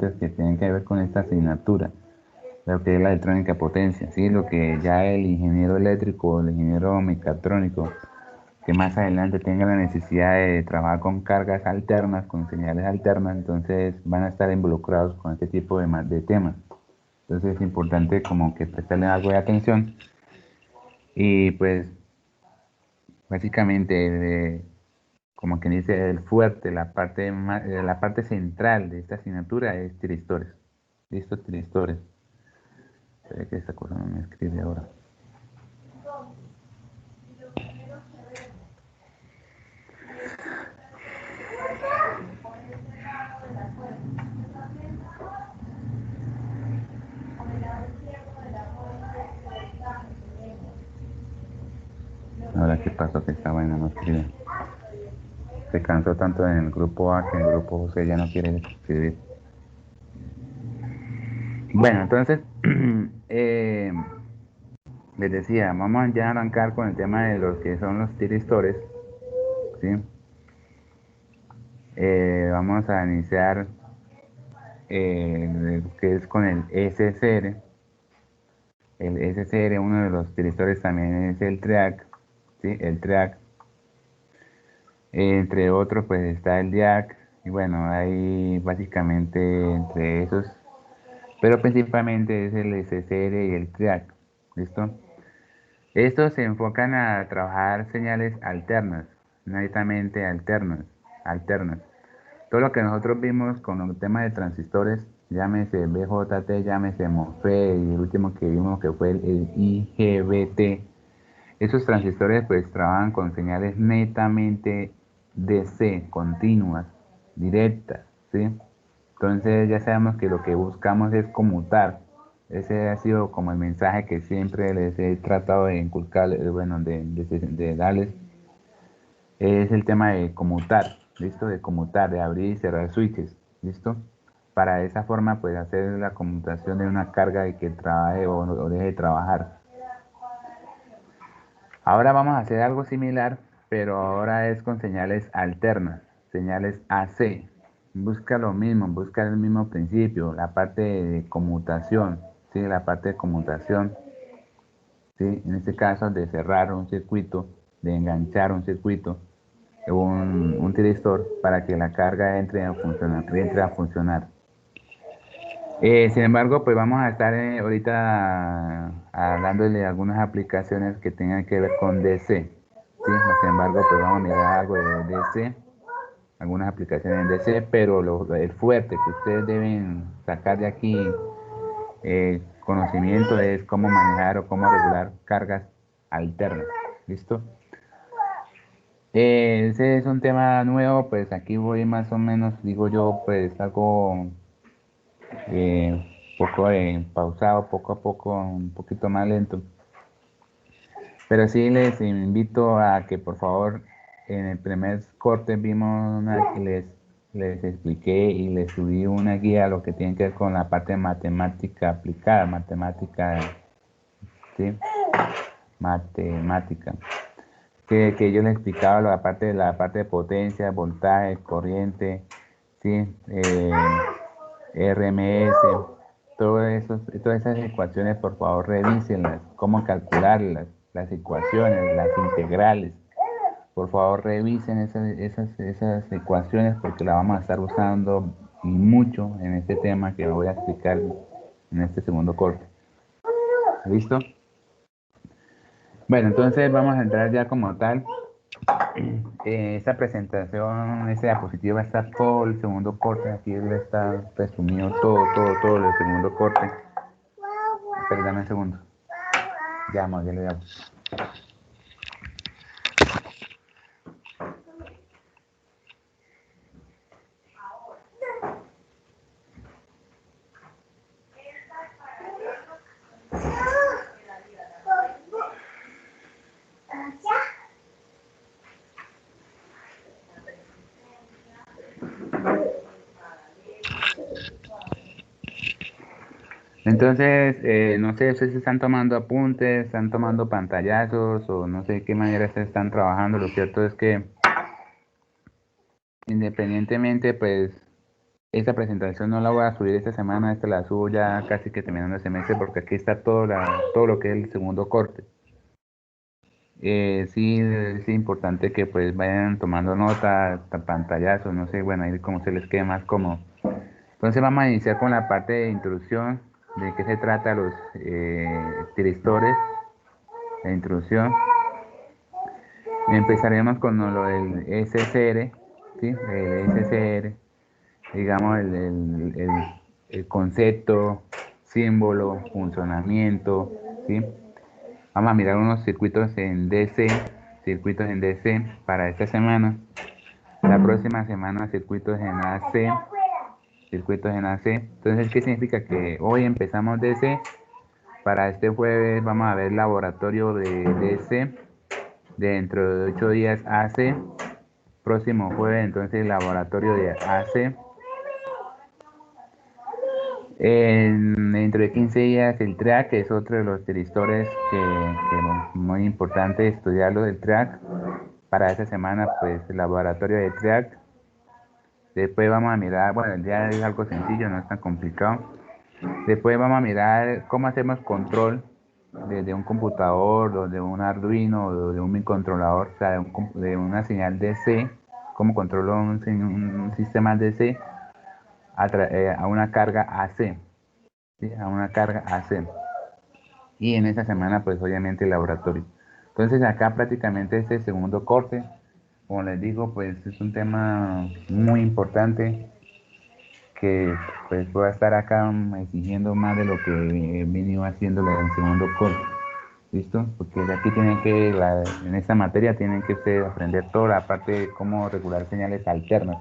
importantes que tienen que ver con esta asignatura, lo que es la electrónica potencia, ¿sí? Lo que ya el ingeniero eléctrico, el ingeniero mecatrónico, que más adelante tenga la necesidad de trabajar con cargas alternas, con señales alternas, entonces van a estar involucrados con este tipo de temas. Entonces es importante como que prestarle algo de atención y pues básicamente como que dice el fuerte, la parte central de esta asignatura es tristores. Listo, tristores. Espera que esta cosa no me escribe ahora. Ahora qué pasó que esta vaina no escribe. Se cansó tanto en el grupo A que en el grupo C ya no quiere escribir. Bueno, entonces les decía, vamos ya a arrancar con el tema de los que son los tiristores, ¿sí? Vamos a iniciar que es con el SSR. El SSR, uno de los tiristores también es el TREAC, ¿sí? El TREAC. Entre otros, pues está el DIAC, y bueno, hay básicamente entre esos, pero principalmente es el SSR y el TREAC, ¿listo? Estos se enfocan a trabajar señales alternas, netamente alternas. Todo lo que nosotros vimos con el tema de transistores, llámese BJT, llámese MOSFET y el último que vimos que fue el IGBT, esos transistores pues trabajan con señales netamente DC, continuas, directas, ¿sí? Entonces ya sabemos que lo que buscamos es conmutar. Ese ha sido como el mensaje que siempre les he tratado de inculcar, bueno, de darles, es el tema de conmutar, ¿listo? De conmutar, de abrir y cerrar switches, ¿listo? Para de esa forma, pues hacer la conmutación de una carga y que trabaje o deje de trabajar. Ahora vamos a hacer algo similar, pero ahora es con señales alternas, señales AC. Busca lo mismo, busca el mismo principio, la parte de conmutación, ¿sí? La parte de conmutación, ¿sí? En este caso de cerrar un circuito, de enganchar un circuito, un tiristor para que la carga entre a funcionar. Sin embargo, pues vamos a estar ahorita dándole algunas aplicaciones que tengan que ver con DC. ¿Sí? Sin embargo, pues vamos a mirar algo de DC, algunas aplicaciones en DC, pero el fuerte que ustedes deben sacar de aquí conocimiento es cómo manejar o cómo regular cargas alternas. ¿Listo? Ese es un tema nuevo, pues aquí voy más o menos, digo yo, pues algo poco pausado, poco a poco, un poquito más lento. Pero sí les invito a que por favor en el primer corte vimos les expliqué y les subí una guía a lo que tiene que ver con la parte de matemática aplicada, matemática, ¿sí? Matemática. Que yo les explicaba la parte de potencia, voltaje, corriente, ¿sí? RMS, todas esas ecuaciones, por favor, revísenlas, cómo calcularlas, las ecuaciones, las integrales. Por favor, revisen esas ecuaciones porque las vamos a estar usando y mucho en este tema que voy a explicar en este segundo corte. ¿Listo? Bueno, entonces vamos a entrar ya como tal. Esta presentación, esta diapositiva va a estar todo el segundo corte. Aquí está resumido todo el segundo corte. Perdame un segundo. Llamo, ya le llamo. Entonces, no sé si están tomando apuntes, están tomando pantallazos o no sé de qué manera se están trabajando. Lo cierto es que independientemente, pues, Esta presentación no la voy a subir esta semana, esta la subo ya casi que terminando el semestre porque aquí está todo lo que es el segundo corte. Sí, es importante que pues vayan tomando nota, pantallazos, no sé, bueno, ahí como se les quede más cómodo. Entonces vamos a iniciar con la parte de introducción, de qué se trata los tristores, la introducción. Empezaremos con lo del SSR, ¿sí? El SSR, digamos el concepto, símbolo, funcionamiento, ¿sí? Vamos a mirar unos circuitos en DC para esta semana. La próxima semana circuitos en AC, circuitos en AC. Entonces, ¿qué significa? Que hoy empezamos DC. Para este jueves vamos a ver laboratorio de DC. Dentro de 8 días AC. Próximo jueves entonces laboratorio de AC. Dentro de 15 días el track, que es otro de los tristores que muy importante estudiarlo del track. Para esta semana pues el laboratorio de track. Después vamos a mirar, bueno, ya es algo sencillo, no es tan complicado. Después vamos a mirar cómo hacemos control desde un computador o de un Arduino o de un microcontrolador, o sea, de una señal DC, cómo controlo un sistema DC a una carga AC, ¿sí? A una carga AC. Y en esta semana, pues obviamente el laboratorio. Entonces acá prácticamente este segundo corte, como les digo, pues es un tema muy importante que pues voy a estar acá exigiendo más de lo que he venido haciendo en el segundo corte. ¿Listo? Porque aquí tienen que, en esta materia tienen que ustedes aprender toda la parte de cómo regular señales alternas.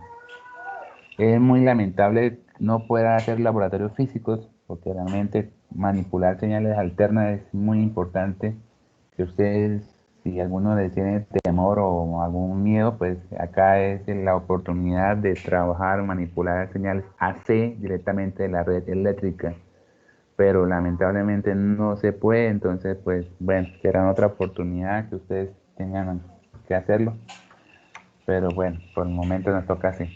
Es muy lamentable no poder hacer laboratorios físicos, porque realmente manipular señales alternas es muy importante. Que ustedes, si alguno les tiene temor o algún miedo, pues acá es la oportunidad de trabajar, manipular señales AC directamente de la red eléctrica. Pero lamentablemente no se puede, entonces pues bueno, será otra oportunidad que ustedes tengan que hacerlo. Pero bueno, por el momento nos toca así.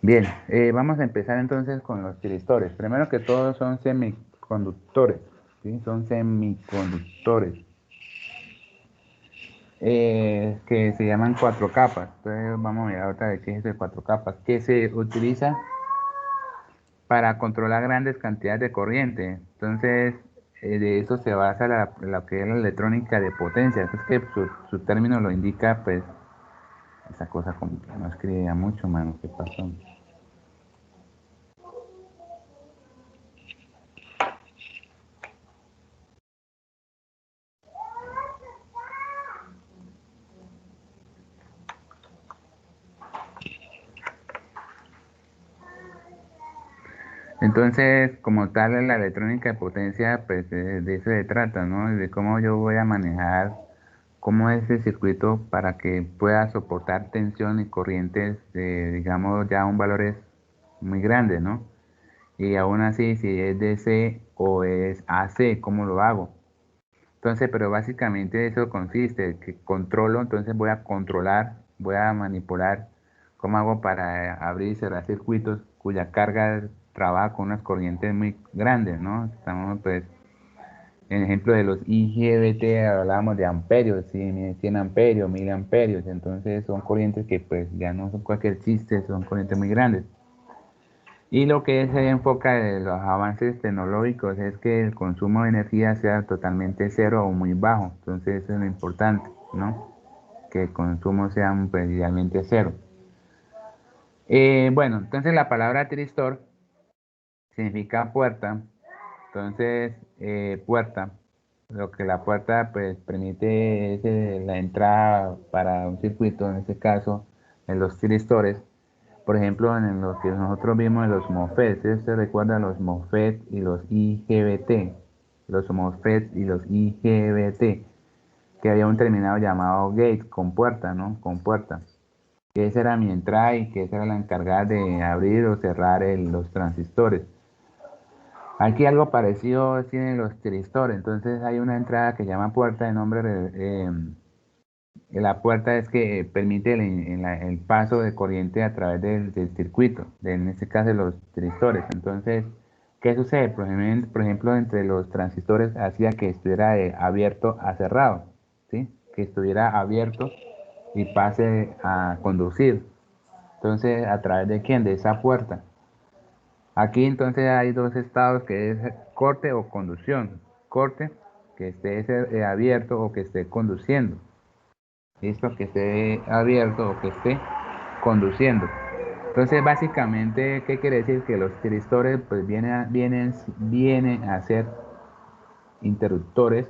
Bien, vamos a empezar entonces con los tristores. Primero que todo son semiconductores, ¿sí? Son semiconductores que se llaman cuatro capas. Entonces vamos a mirar otra vez qué es eso de cuatro capas, que se utiliza para controlar grandes cantidades de corriente. Entonces de eso se basa lo que es la electrónica de potencia. Es que su término lo indica, pues, esa cosa como que no escribía mucho, mano, ¿qué pasó? Entonces, como tal, en la electrónica de potencia, pues de eso se trata, ¿no? De cómo yo voy a manejar, cómo es el circuito para que pueda soportar tensión y corrientes de, digamos, ya un valores muy grandes, ¿no? Y aún así, si es DC o es AC, ¿cómo lo hago? Entonces, pero básicamente eso consiste, que controlo, entonces voy a controlar, voy a manipular, ¿cómo hago para abrir y cerrar circuitos cuya carga trabaja con unas corrientes muy grandes, ¿no? Estamos pues, en ejemplo de los IGBT hablábamos de amperios, ¿sí? 100 amperios, 1000 amperios, entonces son corrientes que pues ya no son cualquier chiste, son corrientes muy grandes. Y lo que se enfoca de los avances tecnológicos es que el consumo de energía sea totalmente cero o muy bajo. Entonces eso es lo importante, ¿no? Que el consumo sea pues, idealmente cero. Bueno, entonces la palabra tristor significa puerta. Entonces, puerta, lo que la puerta pues permite es la entrada para un circuito, en este caso, en los tristores. Por ejemplo, en lo que nosotros vimos en los MOSFET, ¿ustedes se recuerdan los MOSFET y los IGBT? Los MOSFET y los IGBT, que había un terminado llamado gate, con puerta, ¿no? Con puerta. Que esa era mi entrada y que esa era la encargada de abrir o cerrar los transistores. Aquí algo parecido tienen los tristores, entonces hay una entrada que llama puerta de nombre La puerta es que permite el paso de corriente a través del circuito, en este caso de los tristores. Entonces, ¿qué sucede? Por ejemplo, entre los transistores hacía que estuviera de abierto a cerrado, ¿sí? Que estuviera abierto y pase a conducir. Entonces, ¿a través de quién? De esa puerta. Aquí entonces hay dos estados que es corte o conducción. Corte, que esté abierto o que esté conduciendo. Listo, que esté abierto o que esté conduciendo. Entonces, básicamente, ¿qué quiere decir? Que los tristores pues vienen a ser interruptores,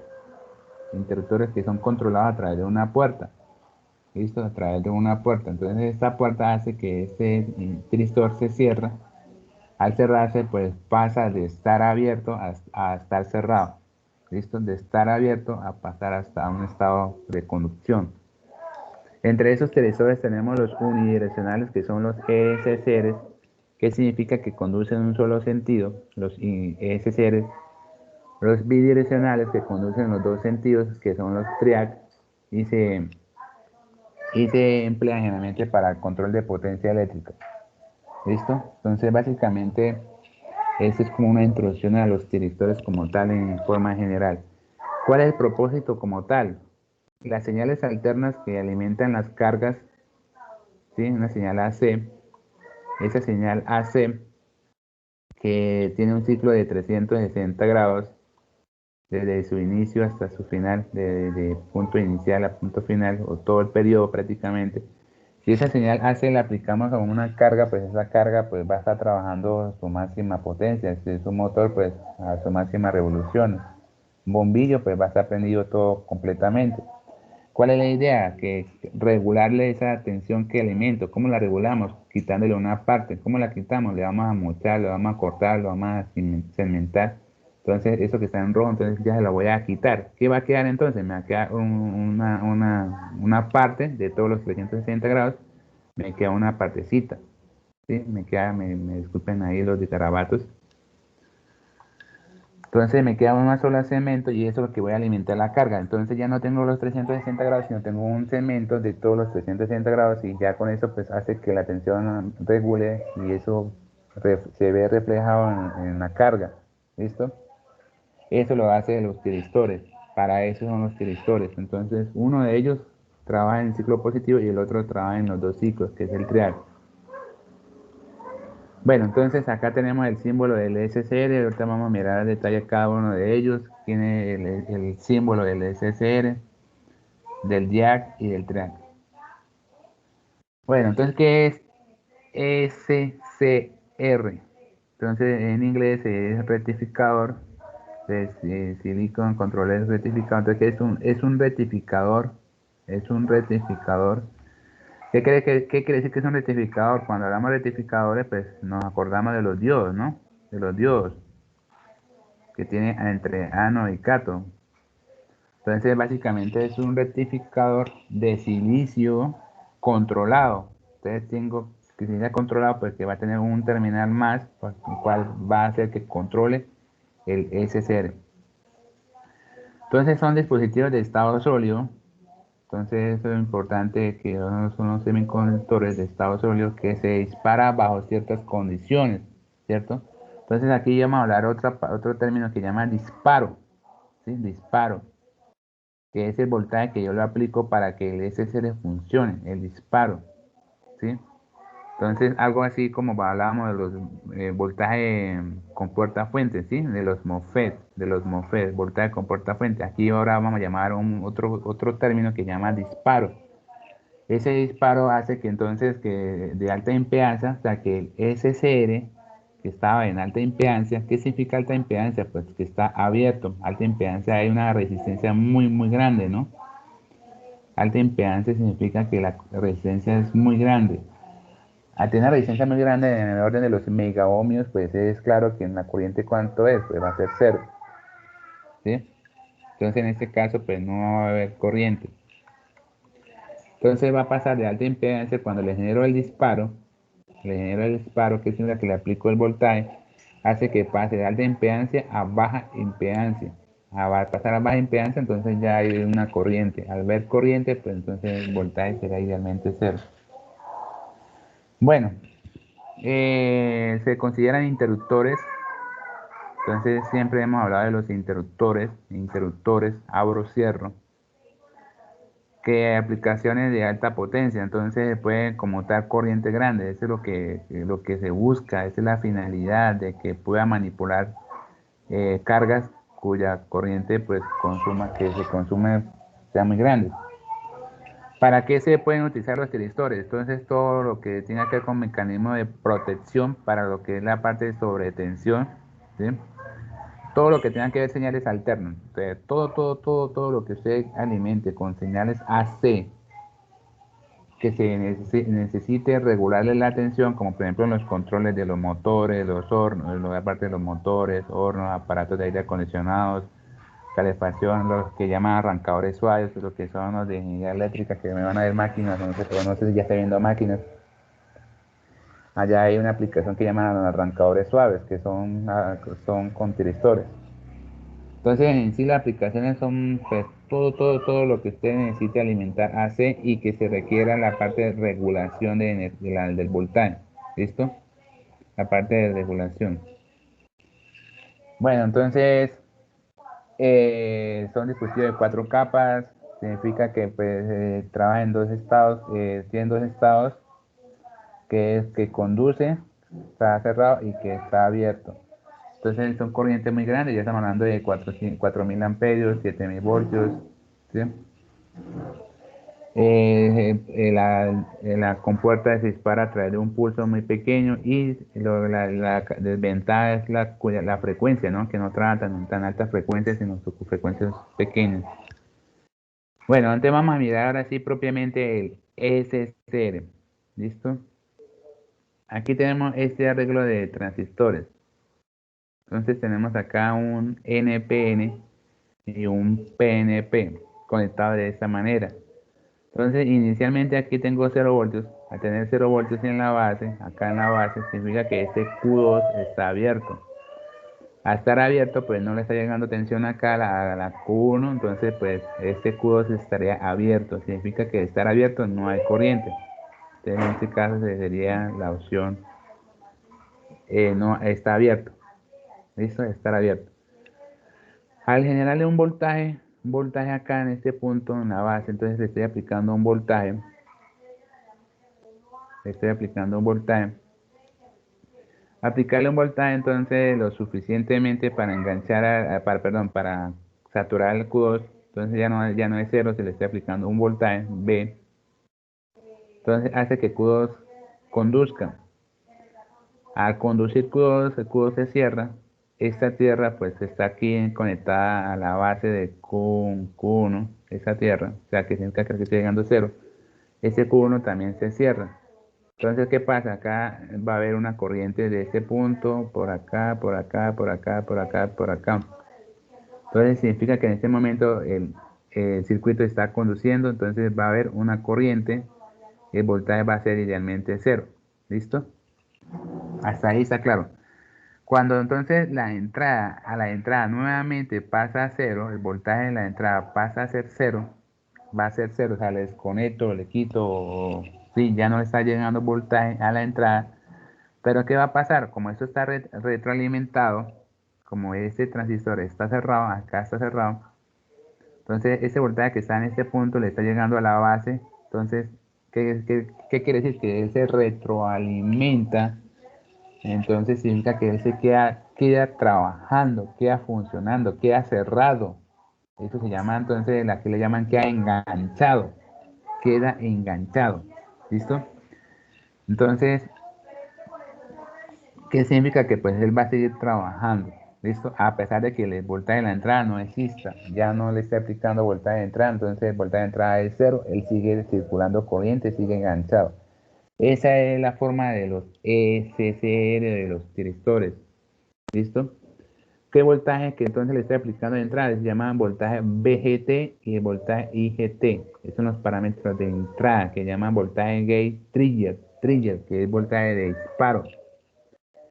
interruptores que son controlados a través de una puerta. Listo, a través de una puerta. Entonces, esta puerta hace que este tristor se cierre. Al cerrarse, pues pasa de estar abierto a estar cerrado. Listo, de estar abierto a pasar hasta un estado de conducción. Entre esos televisores tenemos los unidireccionales, que son los ESCRs, que significa que conducen en un solo sentido, los ESCRs, los bidireccionales, que conducen en los dos sentidos, que son los TRIAC, y se emplean generalmente para el control de potencia eléctrica. ¿Listo? Entonces, básicamente, esto es como una introducción a los tiristores como tal en forma general. ¿Cuál es el propósito como tal? Las señales alternas que alimentan las cargas, ¿sí? Una señal AC. Esa señal AC, que tiene un ciclo de 360 grados, desde su inicio hasta su final, de punto inicial a punto final, o todo el periodo prácticamente. Si esa señal AC la aplicamos a una carga, pues esa carga pues va a estar trabajando a su máxima potencia. Si es un motor, pues a su máxima revolución. Un bombillo, pues va a estar prendido todo completamente. ¿Cuál es la idea? Que regularle esa tensión que alimento. ¿Cómo la regulamos? Quitándole una parte. ¿Cómo la quitamos? Le vamos a mochar, le vamos a cortar, lo vamos a segmentar. Entonces, eso que está en rojo, entonces ya se lo voy a quitar. ¿Qué va a quedar entonces? Me va a quedar una parte de todos los 360 grados. Me queda una partecita. ¿Sí? Me disculpen ahí los de garabatos. Entonces me queda una sola cemento y eso es lo que voy a alimentar la carga. Entonces ya no tengo los 360 grados, sino tengo un cemento de todos los 360 grados y ya con eso pues hace que la tensión regule y eso se ve reflejado en la carga. ¿Listo? Eso lo hace los tiristores. Para eso son los tiristores. Entonces uno de ellos trabaja en el ciclo positivo y el otro trabaja en los dos ciclos, que es el trial. Bueno, entonces acá tenemos el símbolo del SCR. Ahorita vamos a mirar al detalle cada uno de ellos. Tiene el símbolo del SCR, del DIAC y del TRIAC. Bueno, entonces, ¿qué es SCR? Entonces, en inglés es rectificador de Silicon Controller Rectificador. Entonces, ¿qué es un rectificador? Es un rectificador. ¿Qué quiere decir que es un rectificador? Cuando hablamos de rectificadores, pues nos acordamos de los diodos, ¿no? De los diodos que tiene entre ánodo y cátodo. Entonces, básicamente es un rectificador de silicio controlado. Entonces, tengo que sea controlado porque va a tener un terminal más, pues, el cual va a hacer que controle el SCR. Entonces, son dispositivos de estado sólido. Entonces, eso es importante que son unos semiconductores de estado sólido que se dispara bajo ciertas condiciones, ¿cierto? Entonces, aquí vamos a hablar otro término que se llama disparo, ¿sí? Disparo, que es el voltaje que yo lo aplico para que el SSR funcione, el disparo, ¿sí? Entonces, algo así como hablábamos de los voltajes con puerta fuente, ¿sí? De los MOSFET, voltaje con puerta fuente. Aquí ahora vamos a llamar otro término que se llama disparo. Ese disparo hace que entonces que de alta impedancia, o sea que el SCR que estaba en alta impedancia, ¿qué significa alta impedancia? Pues que está abierto. Alta impedancia hay una resistencia muy grande, ¿no? Alta impedancia significa que la resistencia es muy grande. Al tener una resistencia muy grande en el orden de los megaohmios, pues es claro que en la corriente cuánto es, pues va a ser cero, ¿sí? Entonces en este caso pues no va a haber corriente. Entonces va a pasar de alta impedancia cuando le genero el disparo, que es la que le aplico el voltaje, hace que pase de alta impedancia a baja impedancia. a pasar a baja impedancia, entonces ya hay una corriente. Al ver corriente, pues entonces el voltaje será idealmente cero. Bueno, se consideran interruptores. Entonces siempre hemos hablado de los interruptores, abro, cierro, que aplicaciones de alta potencia, entonces se puede conmutar corriente grande, eso es lo que se busca, esa es la finalidad de que pueda manipular cargas cuya corriente pues que se consume sea muy grande. ¿Para qué se pueden utilizar los tristores? Entonces todo lo que tiene que ver con mecanismo de protección para lo que es la parte de sobretensión, ¿sí? Todo lo que tenga que ver señales alternas, entonces, todo lo que usted alimente con señales AC que se necesite regularle la tensión, como por ejemplo en los controles de los motores, los hornos, aparte de los motores, hornos, aparatos de aire acondicionados, calefacción, los que llaman arrancadores suaves, los que son los de ingeniería eléctrica, que me van a ver máquinas, no sé si ya está viendo máquinas. Allá hay una aplicación que llaman arrancadores suaves, que son con tiristores. Entonces, en sí las aplicaciones son pues, todo lo que usted necesite alimentar AC y que se requiera la parte de regulación del voltaje. ¿Listo? La parte de regulación. Bueno, entonces son dispositivos de 4 capas. Significa que pues, trabaja en 2 estados, tienen 2 estados, que es que conduce, está cerrado y que está abierto. Entonces son corrientes muy grandes, ya estamos hablando de 4000 amperios, 7000 voltios, ¿sí? La compuerta se dispara a través de un pulso muy pequeño y la desventaja es la frecuencia, ¿no? Que no trabaja tan altas frecuencias, sino frecuencias pequeñas. Bueno, antes vamos a mirar ahora sí propiamente el SSR. ¿Listo? Aquí tenemos este arreglo de transistores. Entonces tenemos acá un NPN y un PNP conectado de esta manera. Entonces, inicialmente aquí tengo 0 voltios. Al tener 0 voltios en la base, acá en la base, significa que este Q2 está abierto. Al estar abierto, pues no le está llegando tensión acá a la Q1, entonces pues este Q2 estaría abierto. Significa que al estar abierto no hay corriente. Entonces, en este caso sería la opción no está abierto. ¿Listo? Estar abierto. Al generarle un voltaje acá en este punto, en la base, entonces le estoy aplicando un voltaje. Le estoy aplicando un voltaje. Aplicarle un voltaje entonces lo suficientemente para enganchar, para saturar el Q2. Entonces ya no es cero, se le está aplicando un voltaje B. Entonces hace que Q2 conduzca. Al conducir Q2, el Q2 se cierra. Esta tierra pues está aquí conectada a la base de Q1, esa tierra, o sea que significa que está llegando a cero. Ese Q1 también se cierra. Entonces, ¿qué pasa? Acá va a haber una corriente de este punto, por acá, por acá, por acá, por acá, por acá. Entonces, significa que en este momento el circuito está conduciendo, entonces va a haber una corriente y el voltaje va a ser idealmente cero. ¿Listo? Hasta ahí está claro. Cuando entonces a la entrada nuevamente pasa a cero, el voltaje de la entrada pasa a ser cero, va a ser cero, o sea, le desconecto, le quito, sí, ya no le está llegando voltaje a la entrada. Pero ¿qué va a pasar? Como esto está retroalimentado, como este transistor está cerrado, acá está cerrado, entonces ese voltaje que está en este punto le está llegando a la base. Entonces, ¿qué quiere decir? Que él se retroalimenta. Entonces significa que él queda trabajando, queda funcionando, queda cerrado. Eso se llama entonces, la que le llaman queda enganchado. Queda enganchado. ¿Listo? Entonces, ¿qué significa? Que pues él va a seguir trabajando, ¿listo? A pesar de que el voltaje de la entrada no exista, ya no le está aplicando voltaje de entrada, entonces el voltaje de entrada es cero, él sigue circulando corriente, sigue enganchado. Esa es la forma de los SCR, de los tiristores, ¿listo? ¿Qué voltaje que entonces le estoy aplicando de entrada? Se llaman voltaje VGT y el voltaje IGT. Esos son los parámetros de entrada que llaman voltaje gate trigger, que es voltaje de disparo.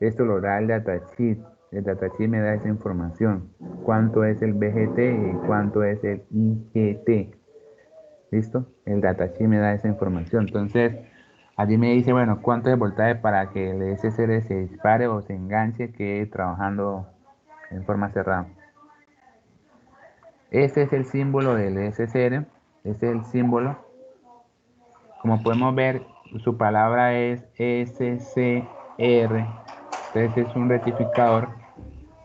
Esto lo da el datasheet. El datasheet me da esa información. Cuánto es el VGT y cuánto es el IGT. ¿Listo? El datasheet me da esa información. Entonces, allí me dice, bueno, cuánto es el voltaje para que el SSR se dispare o se enganche, quede trabajando en forma cerrada. Este es el símbolo del SSR. Este es el símbolo. Como podemos ver, su palabra es SCR. Entonces es un rectificador.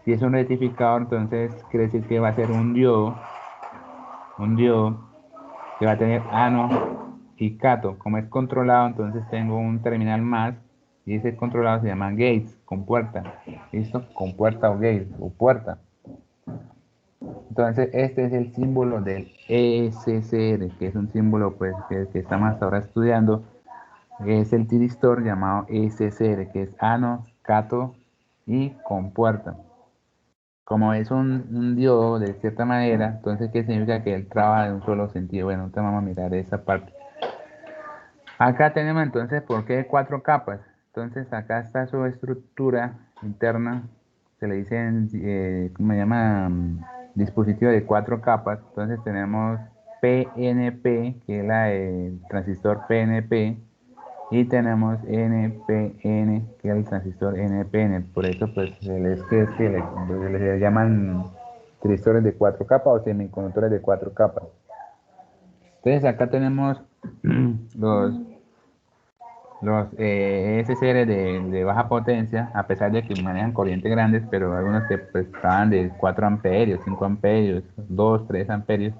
Si es un rectificador, entonces quiere decir que va a ser un diodo que va a tener ano y cato. Como es controlado, entonces tengo un terminal más y ese controlado se llama gates, con puerta. ¿Listo? Con puerta o gate o puerta. Entonces este es el símbolo del SCR, que es un símbolo pues que estamos hasta ahora estudiando. Es el tiristor llamado SCR, que es ano, cato y compuerta. Como es un diodo de cierta manera, entonces ¿qué significa? Que él trabaja en un solo sentido. Bueno, ahorita vamos a mirar esa parte. Acá tenemos entonces, ¿por qué cuatro capas? Entonces acá está su estructura interna, se le dicen, ¿cómo se llama? Dispositivo de cuatro capas. Entonces tenemos PNP, que es el transistor PNP, y tenemos NPN, que es el transistor NPN. Por eso pues es que le llaman transistores de cuatro capas o semiconductores de cuatro capas. Entonces acá tenemos los SCR de baja potencia, a pesar de que manejan corrientes grandes, pero algunos que pues estaban de 4 amperios, 5 amperios, 2 3 amperios.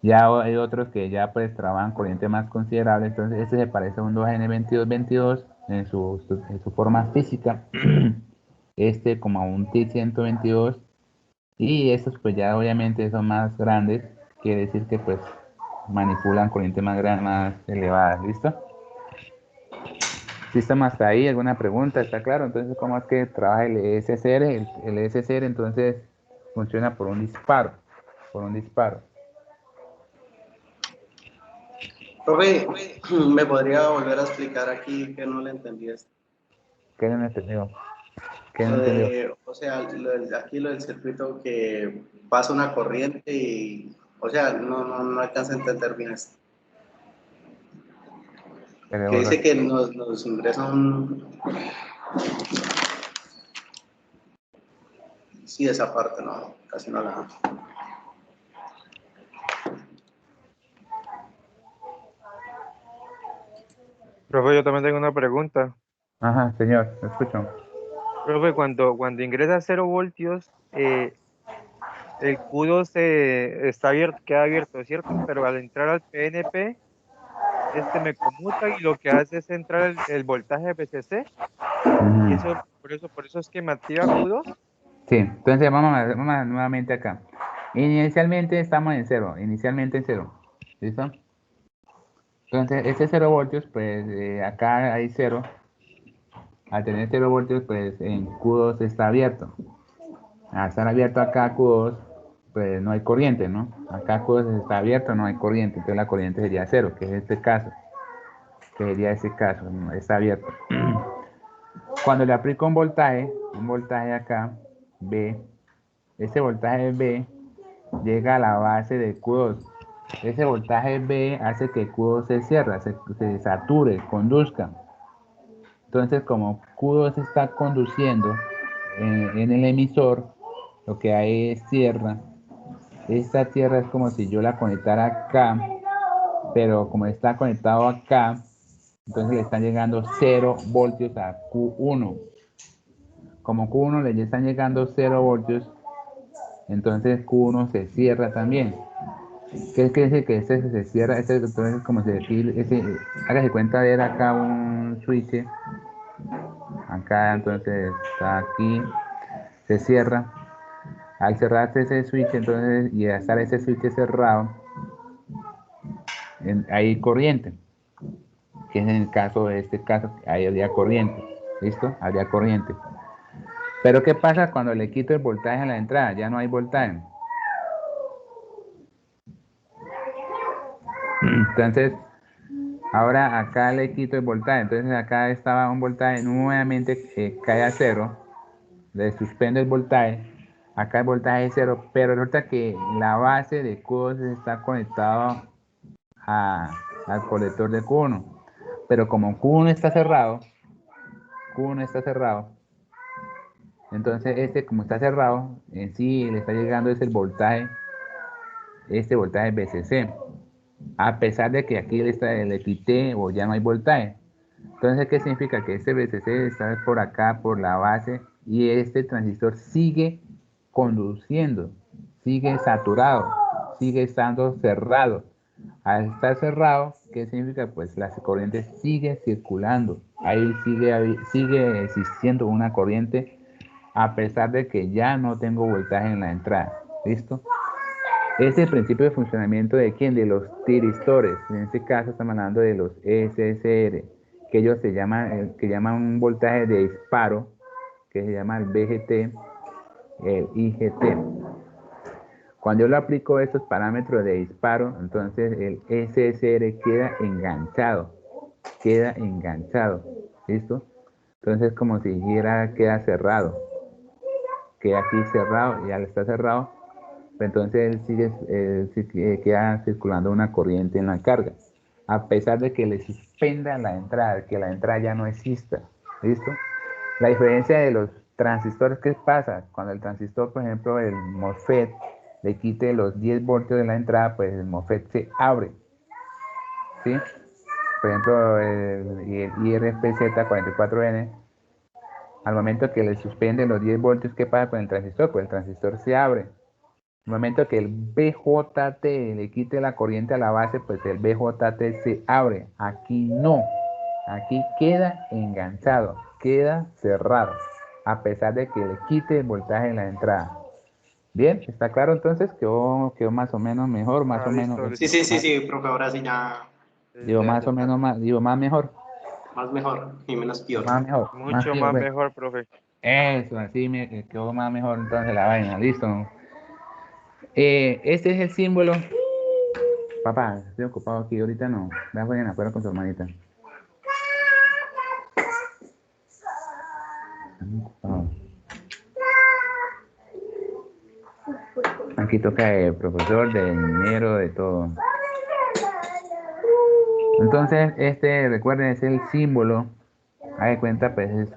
Ya hay otros que ya pues trabajan corriente más considerable, entonces este se parece a un 2N2222 en su forma física, este como a un T122, y estos pues ya obviamente son más grandes, quiere decir que pues manipulan corriente más grande, más elevada, ¿listo? Si estamos hasta ahí, ¿alguna pregunta? ¿Está claro? Entonces, ¿cómo es que trabaja el SSR? El SSR entonces funciona por un disparo, por un disparo. Profe, ¿me podría volver a explicar aquí que no le entendí esto? ¿Qué no entendió? ¿Qué no Lo entendió? de, o sea, aquí lo del circuito que pasa una corriente y, o sea, no alcanza a entender bien esto. Que Pero, dice que nos ingresa un... Sí, esa parte, no, casi no la... Profe, yo también tengo una pregunta. ajá, señor, lo escucho. Profe, cuando ingresa 0 voltios, el Q2 está abierto, queda abierto, ¿cierto? Pero al entrar al PNP, me conmuta y lo que hace es entrar el voltaje BCC y Ujú. eso, por eso es que me activa Q2. Sí, entonces vamos nuevamente acá. Inicialmente estamos en cero, inicialmente en cero. ¿Listo? Entonces, ese 0 voltios, pues acá hay cero. Al tener 0 voltios, pues en Q2 está abierto. Al estar abierto acá Q2, pues no hay corriente, ¿no? Acá Q2 está abierto, no hay corriente. Entonces la corriente sería cero, que es este caso. Que sería ese caso, ¿no? Está abierto. Cuando le aplico un voltaje acá, B, ese voltaje B llega a la base de Q2. Ese voltaje B hace que Q2 se cierre, se sature, conduzca. Entonces, como Q2 está conduciendo en el emisor, lo que hay es tierra. Esta tierra es como si yo la conectara acá, pero como está conectado acá, entonces le están llegando 0 voltios a Q1. Como Q1 le están llegando 0 voltios, entonces Q1 se cierra también. ¿Qué quiere decir? Que este se cierra, entonces es como si aquí, hágase cuenta de ver acá un switch, acá entonces está aquí, se cierra. Al cerrarse ese switch, entonces, y al estar ese switch cerrado, hay corriente, que es en el caso de este caso, ahí habría corriente, ¿listo? Habría corriente. Pero ¿qué pasa cuando le quito el voltaje a la entrada? Ya no hay voltaje. Entonces, ahora acá le quito el voltaje. Entonces acá estaba un voltaje nuevamente que cae a cero. le suspendo el voltaje, acá el voltaje es 0, pero resulta que la base de Q2 está conectado al colector de Q1, pero como Q1 está cerrado, entonces como está cerrado, en sí le está llegando ese voltaje, este voltaje VCC, a pesar de que aquí le quité o ya no hay voltaje. Entonces, ¿qué significa? Que este VCC está por acá, por la base, y este transistor sigue conduciendo, sigue saturado, sigue estando cerrado. Al estar cerrado, ¿qué significa? Pues la corriente sigue circulando, ahí sigue existiendo una corriente a pesar de que ya no tengo voltaje en la entrada. ¿Listo? Este es el principio de funcionamiento de quién, de los tiristores. En este caso estamos hablando de los SSR, que ellos que llaman un voltaje de disparo, que se llama el BGT, el IGT. Cuando yo le aplico estos parámetros de disparo, entonces el SSR queda enganchado, ¿listo? Entonces como si dijera queda cerrado, queda aquí cerrado y al estar cerrado, entonces queda circulando una corriente en la carga, a pesar de que le suspenda la entrada, que la entrada ya no exista, ¿listo? La diferencia de los transistores, ¿qué pasa? Cuando el transistor, por ejemplo, el MOSFET, le quite los 10 voltios de la entrada, pues el MOSFET se abre, ¿sí? Por ejemplo, el IRPZ44N, al momento que le suspenden los 10 voltios, ¿qué pasa con el transistor? Pues el transistor se abre. El momento que el BJT le quite la corriente a la base, pues el BJT se abre. Aquí no. Aquí queda enganchado, queda cerrado, a pesar de que le quite el voltaje en la entrada. Bien, ¿está claro entonces? Quedó más o menos mejor, más o menos. Sí, sí, sí, sí, profe, ahora sí ya. Digo, más o menos, digo, más mejor. Más mejor y menos peor. Más mejor. Mucho peor, más bueno. mejor, profe. Eso, así me quedó más mejor entonces la vaina, listo. Este es el símbolo. Papá, estoy ocupado aquí, ahorita no. Voy a poner afuera con su hermanita. Estoy ocupado. Aquí toca de profesor, de ingeniero, de todo. Entonces, recuerden, es el símbolo. Haz de cuenta, pues es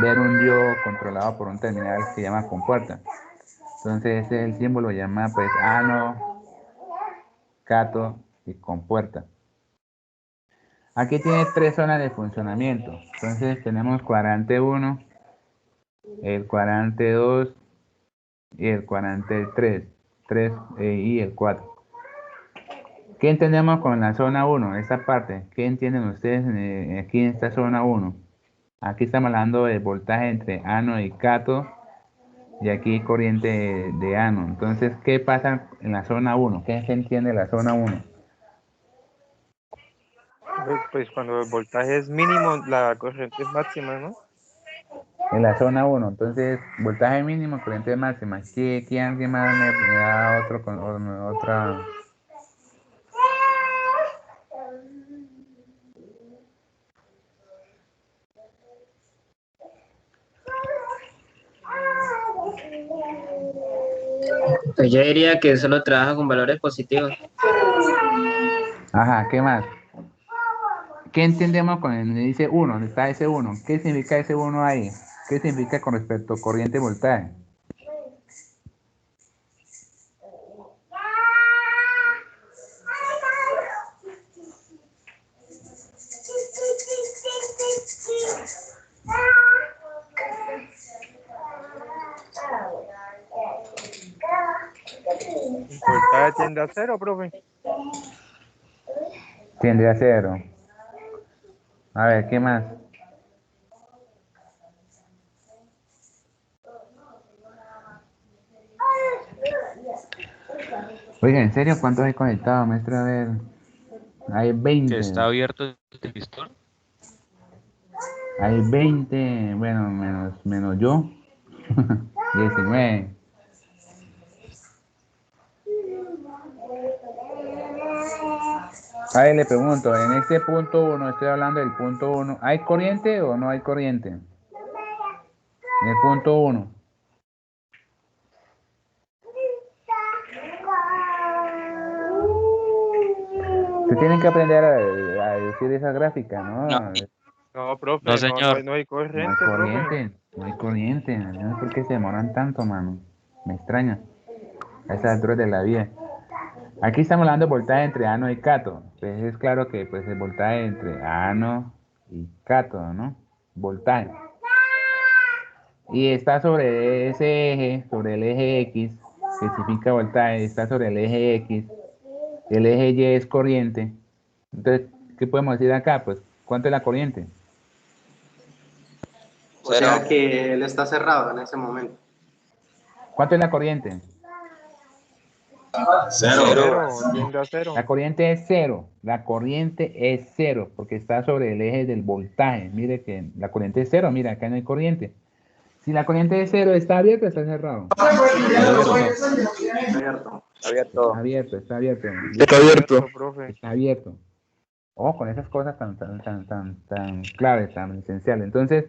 ver un diodo controlado por un terminal que se llama compuerta. Entonces, ese es el símbolo, llama pues ano, cato y compuerta. Aquí tiene 3 zonas de funcionamiento. Entonces, tenemos cuadrante 1, el cuadrante 2 y el cuadrante 3 y el 4. ¿Qué entendemos con la zona 1? Esta parte, ¿qué entienden ustedes aquí en esta zona 1? Aquí estamos hablando de voltaje entre ano y cato y aquí corriente de ano. Entonces, ¿qué pasa en la zona 1? ¿Qué se entiende de la zona 1? Pues cuando el voltaje es mínimo, la corriente es máxima, ¿no? En la zona 1, entonces, voltaje mínimo, corriente máxima. ¿Qué alguien más me da otra? Pues yo diría que solo trabaja con valores positivos. Ajá, ¿qué más? ¿Qué entendemos con el dice 1? ¿Dónde está ese 1? ¿Qué significa ese 1 ahí? ¿Qué significa con respecto a corriente y voltaje? El voltaje tiende a cero, profe. Tiende a 0. A ver, ¿qué más? Oiga, ¿en serio cuántos hay conectados, maestro? A ver, hay 20. Que está abierto el televisor. Hay 20, bueno, menos yo. 19. A ver, le pregunto, en este punto 1, estoy hablando del punto 1, ¿hay corriente o no hay corriente? En el punto 1. Se tienen que aprender a decir esa gráfica, ¿no? No, No, profe, no, señor. no hay No hay corriente, profe. corriente, no hay corriente. No sé por qué se demoran tanto, mano. Me extraña. A esas alturas de la vida. Aquí estamos hablando de voltaje entre ano y cato. Pues es claro que pues el voltaje entre ano y cato, ¿no? Voltaje. Y está sobre ese eje, sobre el eje X, que significa voltaje, está sobre el eje X. El eje Y es corriente. Entonces, ¿qué podemos decir acá? Pues, ¿cuánto es la corriente? O sea que él está cerrado en ese momento. ¿Cuánto es la corriente? Cero, tiende a cero. La corriente es cero. La corriente es cero porque está sobre el eje del voltaje. Mire que la corriente es cero. Mira, acá no hay corriente. Si la corriente es cero, ¿está abierto o está cerrado? Abierto. Está abierto, está abierto. Está abierto, profe. Está abierto. Ojo con esas cosas tan claves, tan esenciales. Entonces,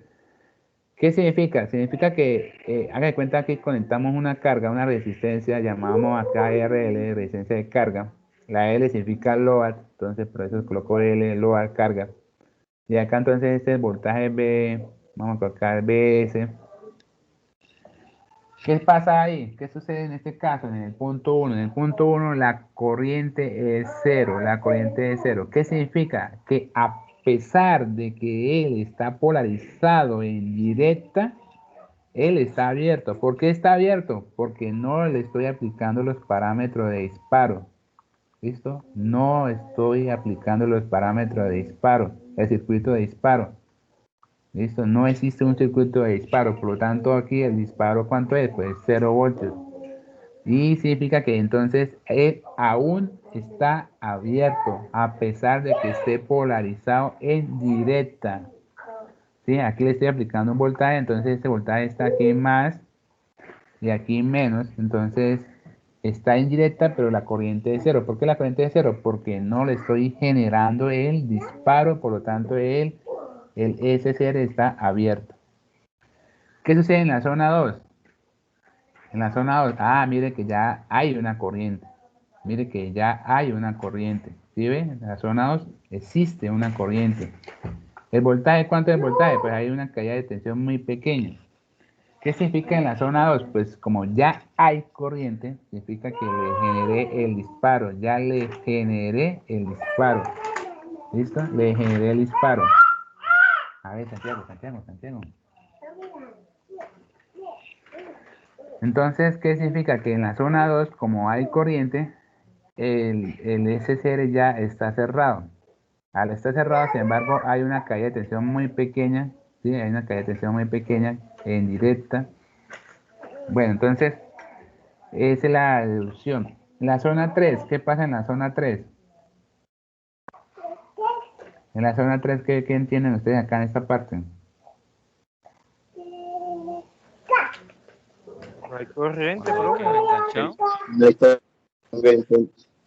¿qué significa? Significa que, haga de cuenta que conectamos una carga, una resistencia, llamamos acá RL, resistencia de carga. La L significa load, entonces por eso coloco L, load, carga. Y acá entonces este es voltaje B, vamos a colocar BS. ¿Qué pasa ahí? ¿Qué sucede en este caso? En el punto 1. En el punto 1 la corriente es cero. La corriente es cero. ¿Qué significa? Que a pesar de que él está polarizado en directa, él está abierto. ¿Por qué está abierto? Porque no le estoy aplicando los parámetros de disparo. ¿Listo? No estoy aplicando los parámetros de disparo, el circuito de disparo. ¿Listo? No existe un circuito de disparo, por lo tanto aquí el disparo, ¿cuánto es? Pues 0 voltios. Y significa que entonces él aún está abierto, a pesar de que esté polarizado en directa. ¿Sí? Aquí le estoy aplicando un voltaje, entonces este voltaje está aquí más y aquí menos. Entonces está en directa, pero la corriente es cero. ¿Por qué la corriente es cero? Porque no le estoy generando el disparo, por lo tanto el SCR está abierto. ¿Qué sucede en la zona 2? En la zona 2, mire que ya hay una corriente. Mire que ya hay una corriente. ¿Sí ve? En la zona 2 existe una corriente. ¿El voltaje cuánto es el voltaje? Pues hay una caída de tensión muy pequeña. ¿Qué significa en la zona 2? Pues como ya hay corriente, significa que le generé el disparo. Ya le generé el disparo. ¿Listo? Le generé el disparo. A ver, Santiago. Entonces, ¿qué significa? Que en la zona 2, como hay corriente, el SCR ya está cerrado. Al estar cerrado, sin embargo, hay una caída de tensión muy pequeña, ¿sí? Hay una caída de tensión muy pequeña en directa. Bueno, entonces, esa es la deducción. La zona 3, ¿qué pasa en la zona 3? En la zona 3, ¿qué entienden ustedes acá en esta parte? No hay corriente, Cuando profe. queda enganchado.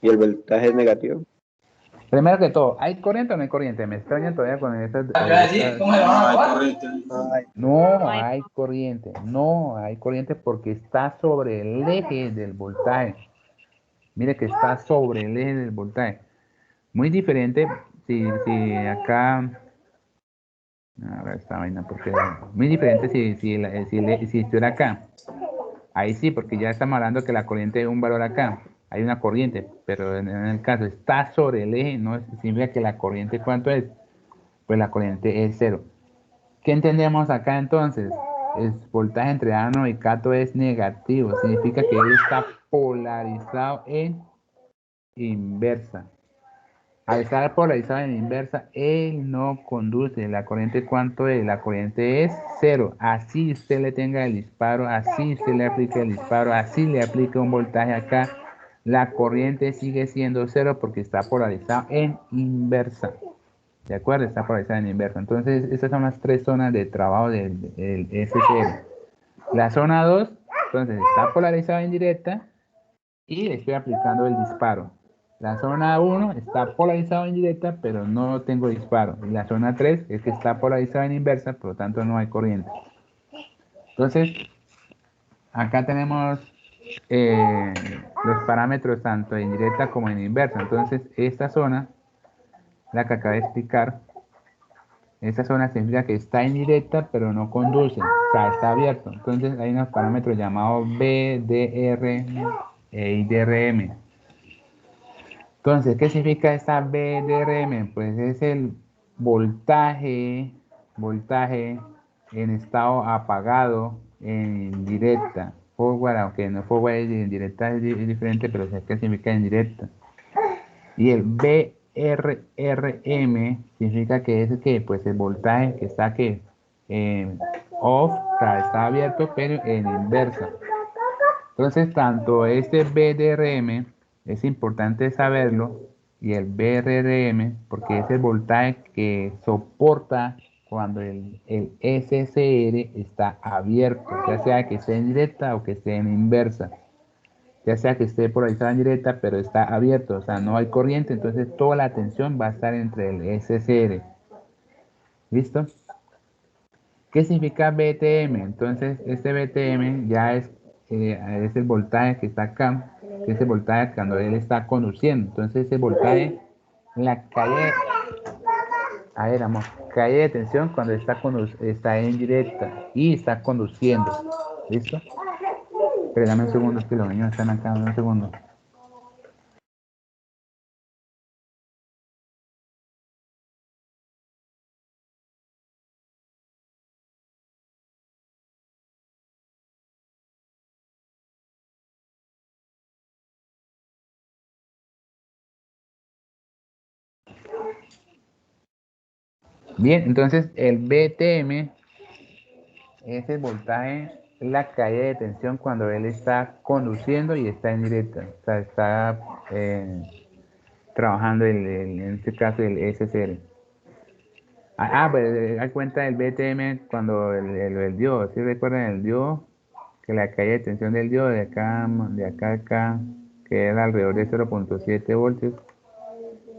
Y el voltaje es negativo. Primero que todo, ¿hay corriente o no hay corriente? Me extraña todavía con estas... No hay corriente, no hay corriente porque está sobre el eje del voltaje. Mire que está sobre el eje del voltaje. Muy diferente si acá... A ver esta vaina porque... Muy diferente si estuviera acá. Ahí sí, porque ya estamos hablando que la corriente es un valor acá. Hay una corriente, pero en el caso está sobre el eje, no significa que la corriente, ¿cuánto es? Pues la corriente es cero. ¿Qué entendemos acá entonces? El voltaje entre ano y cato es negativo, significa que él está polarizado en inversa. Al estar polarizado en inversa, él no conduce. La corriente, ¿cuánto es? La corriente es cero. Así usted le tenga el disparo, así usted le aplique el disparo, así le aplique un voltaje acá. La corriente sigue siendo cero porque está polarizado en inversa. ¿De acuerdo? Está polarizada en inversa. Entonces, estas son las tres zonas de trabajo del SCR. La zona 2, entonces, está polarizada en directa y le estoy aplicando el disparo. La zona 1 está polarizada en directa, pero no tengo disparo. Y la zona 3 es que está polarizada en inversa, por lo tanto no hay corriente. Entonces, acá tenemos los parámetros tanto en directa como en inversa. Entonces, esta zona la que acabo de explicar. Esa zona significa que está indirecta, pero no conduce, o sea, está abierto. Entonces hay unos parámetros llamados BDR y DRM. Entonces, ¿qué significa esta BDRM? Pues es el voltaje en estado apagado en directa. Forward, aunque no forward en directa es diferente, pero sé que significa en directa. Y el BRRM significa que es que pues el voltaje que está que off, o sea, está abierto, pero en inversa. Entonces, tanto este BDRM es importante saberlo y el BRRM porque es el voltaje que soporta cuando el SCR está abierto, ya sea que esté en directa o que esté en inversa, ya sea que esté polarizada en directa pero está abierto, o sea, no hay corriente, entonces toda la tensión va a estar entre el SCR. ¿Listo? ¿Qué significa BTM? Entonces, este BTM ya es el voltaje que está acá, que es el voltaje cuando él está conduciendo. Entonces, ese voltaje, la calle, a ver, amor, calle de tensión cuando está en directa y está conduciendo. ¿Listo? Pero dame un segundo, es que los niños están acá, un segundo. Bien, entonces el BTM es el voltaje, la caída de tensión cuando él está conduciendo y está en directa. O sea, está trabajando en este caso el SCR. Pues hay cuenta del BTM cuando el diodo, ¿sí recuerdan el diodo? Que la caída de tensión del diodo de acá a acá, que era alrededor de 0.7 voltios.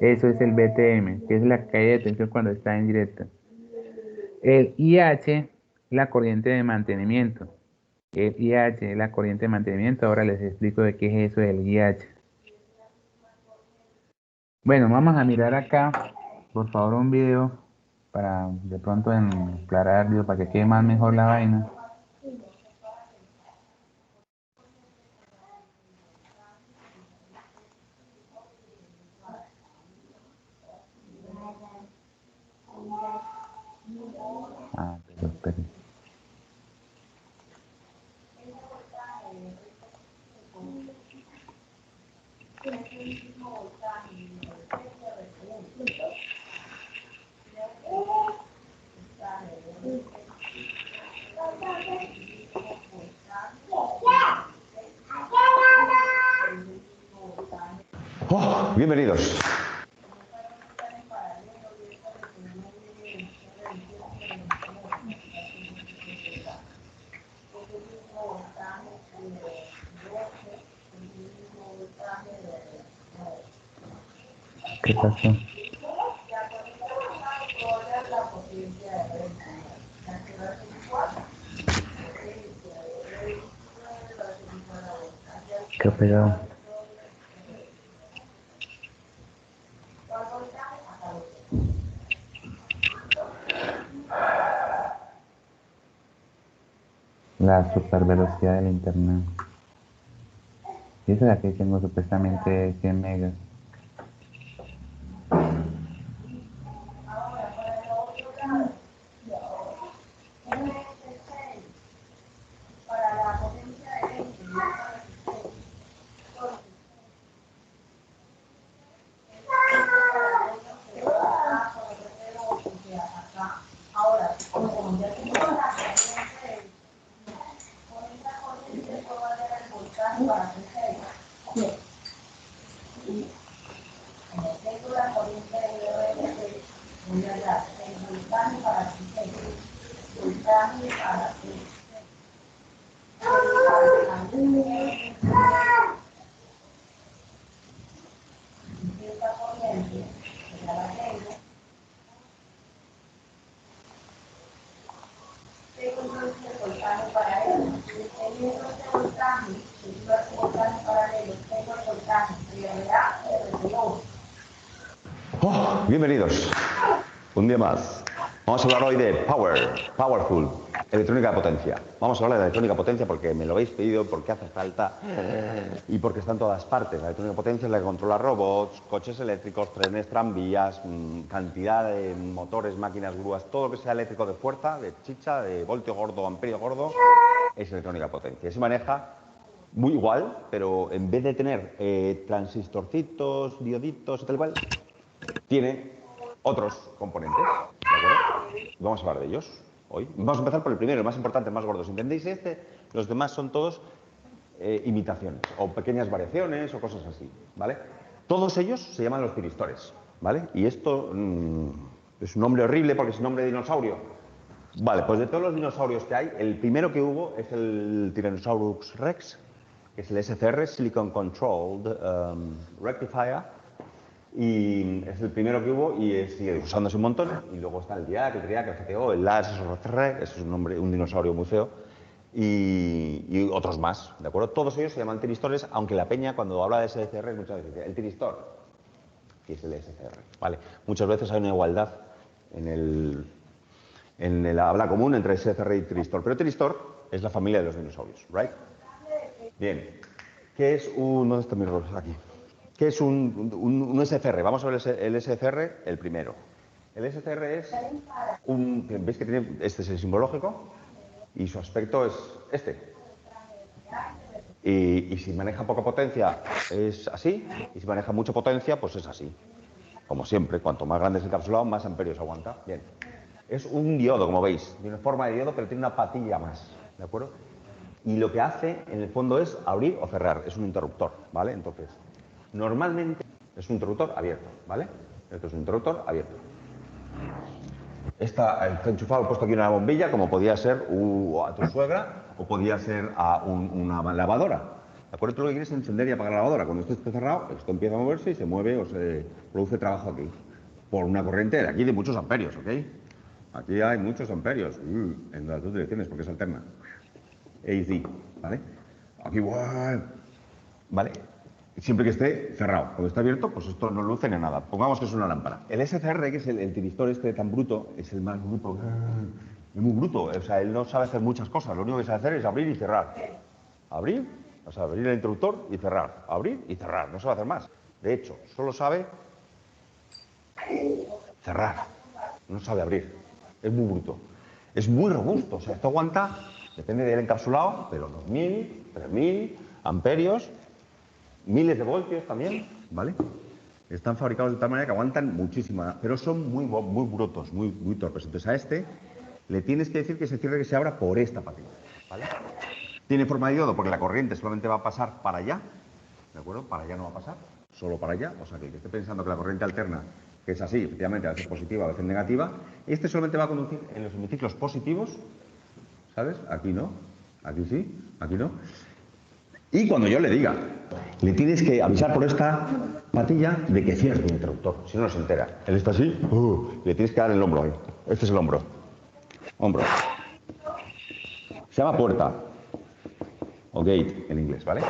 Eso es el BTM, que es la caída de tensión cuando está en directa. El IH, la corriente de mantenimiento. El IH es la corriente de mantenimiento. Ahora les explico de qué es eso del IH. Bueno, vamos a mirar acá, por favor, un video para de pronto aclarar, digo, para que quede más mejor la vaina. Pero. Oh, bienvenidos. ¿Qué pasó? ¿Qué ha pegado? La super velocidad del internet. Y esa es la que tengo supuestamente 100 megas. Oh, bienvenidos. Un día más. Vamos a hablar hoy de Powerful, electrónica de potencia. Vamos a hablar de electrónica de potencia porque me lo habéis pedido, porque hace falta y porque está en todas partes. La electrónica de potencia es la que controla robots, coches eléctricos, trenes, tranvías, cantidad de motores, máquinas, grúas, todo lo que sea eléctrico de fuerza, de chicha, de voltio gordo, amperio gordo, es electrónica de potencia. Se maneja muy igual, pero en vez de tener transistorcitos, dioditos y tal cual, tiene otros componentes, ¿de acuerdo? Vamos a hablar de ellos hoy. Vamos a empezar por el primero, el más importante, el más gordo. Si entendéis este, los demás son todos imitaciones o pequeñas variaciones o cosas así, ¿vale? Todos ellos se llaman los tiristores, ¿vale? Y esto es un nombre horrible porque es un nombre de dinosaurio. Vale, pues de todos los dinosaurios que hay, el primero que hubo es el Tyrannosaurus Rex, que es el SCR, Silicon Controlled Rectifier, y es el primero que hubo y sigue usándose un montón. Y luego está el DIAC, el TRIAC, el GTO, el LAS, ese es un dinosaurio muy feo, y otros más, ¿de acuerdo? Todos ellos se llaman tiristores, aunque la peña cuando habla de SCR muchas veces dice el tiristor, que es el SCR, ¿vale? Muchas veces hay una igualdad en el habla común entre SCR y tiristor, pero tiristor es la familia de los dinosaurios, ¿right? Bien, ¿qué es un... ¿Dónde está mi reloj? Aquí. ¿Qué es un SCR? Vamos a ver el SCR, el primero. El SCR es un... ¿Veis que tiene... Este es el simbológico y su aspecto es este. Y si maneja poca potencia es así, y si maneja mucha potencia pues es así. Como siempre, cuanto más grande es el encapsulado, más amperios aguanta. Bien. Es un diodo, como veis. Tiene forma de diodo, pero tiene una patilla más, ¿de acuerdo? Y lo que hace, en el fondo, es abrir o cerrar. Es un interruptor, ¿vale? Entonces, normalmente es un interruptor abierto, ¿vale? Esto es un interruptor abierto. Está enchufado, puesto aquí una bombilla, como podía ser a tu suegra o podía ser a una lavadora. ¿De acuerdo? Tú lo que quieres es encender y apagar la lavadora. Cuando esto esté cerrado, esto empieza a moverse y se mueve o se produce trabajo aquí. Por una corriente de aquí de muchos amperios, ¿ok? Aquí hay muchos amperios en las dos direcciones porque es alterna. AC, ¿vale? Aquí igual, ¿vale? Siempre que esté cerrado. Cuando está abierto, pues esto no luce ni nada. Pongamos que es una lámpara. El SCR, que es el tiristor este tan bruto, es el más bruto. Es muy bruto. O sea, él no sabe hacer muchas cosas. Lo único que sabe hacer es abrir y cerrar. Abrir, o sea, abrir el interruptor y cerrar. Abrir y cerrar. No sabe hacer más. De hecho, solo sabe cerrar. No sabe abrir. Es muy bruto. Es muy robusto. O sea, esto aguanta, depende del encapsulado, pero 2000, 3000 amperios, miles de voltios también, ¿vale? Están fabricados de tal manera que aguantan muchísimo, pero son muy brutos, muy torpes. Entonces a este le tienes que decir que se cierre, que se abra por esta patilla, ¿vale? Tiene forma de diodo porque la corriente solamente va a pasar para allá, ¿de acuerdo? Para allá no va a pasar, solo para allá. O sea, que el que esté pensando que la corriente alterna, que es así, efectivamente, a veces positiva, a veces negativa, este solamente va a conducir en los hemiciclos positivos, ¿sabes? Aquí no, aquí sí, aquí no. Y cuando yo le diga, le tienes que avisar por esta patilla de que cierre el interruptor, si no, no se entera. Él está así, le tienes que dar el hombro ahí. Este es el hombro. Hombro. Se llama puerta. O gate en inglés, ¿vale?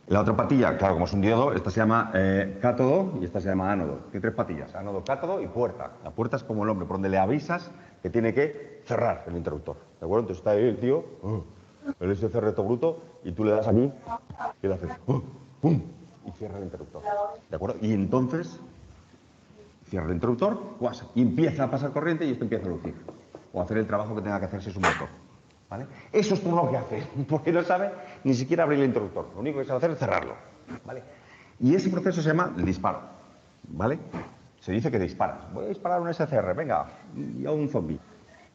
La otra patilla, claro, como es un diodo, esta se llama cátodo y esta se llama ánodo. Tiene tres patillas, ánodo, cátodo y puerta. La puerta es como el hombre, por donde le avisas que tiene que cerrar el interruptor. ¿De acuerdo? Entonces está ahí el tío, el SCR todo bruto, y tú le das aquí y le haces ¡pum! Y cierra el interruptor. ¿De acuerdo? Y entonces cierra el interruptor, y empieza a pasar corriente y esto empieza a lucir. O a hacer el trabajo que tenga que hacer si es un motor. ¿Vale? Eso es todo lo que hace, porque no sabe ni siquiera abrir el interruptor. Lo único que sabe hacer es cerrarlo. ¿Vale? Y ese proceso se llama el disparo. ¿Vale? Se dice que disparas. Voy a disparar un SCR, venga, y a un zombie.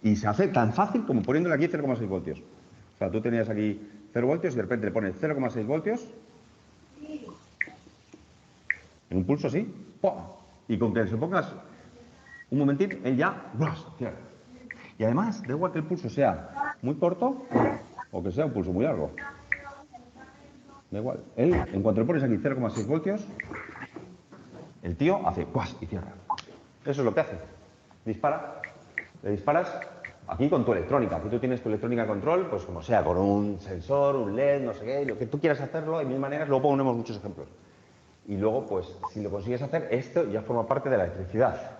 Y se hace tan fácil como poniéndole aquí 0,6 voltios. O sea, tú tenías aquí 0 voltios y de repente le pones 0,6 voltios en un pulso así, ¡pum! Y con que se pongas un momentín, él ya cierra. Y además, da igual que el pulso sea muy corto o que sea un pulso muy largo. Da igual. Él, en cuanto le pones aquí 0,6 voltios, el tío hace ¡cuas! Y cierra. Eso es lo que hace. Dispara. Le disparas aquí con tu electrónica. Aquí tú tienes tu electrónica de control, pues como sea, con un sensor, un LED, no sé qué, lo que tú quieras hacerlo, hay mil maneras, luego ponemos muchos ejemplos. y luego, pues, si lo consigues hacer, esto ya forma parte de la electricidad.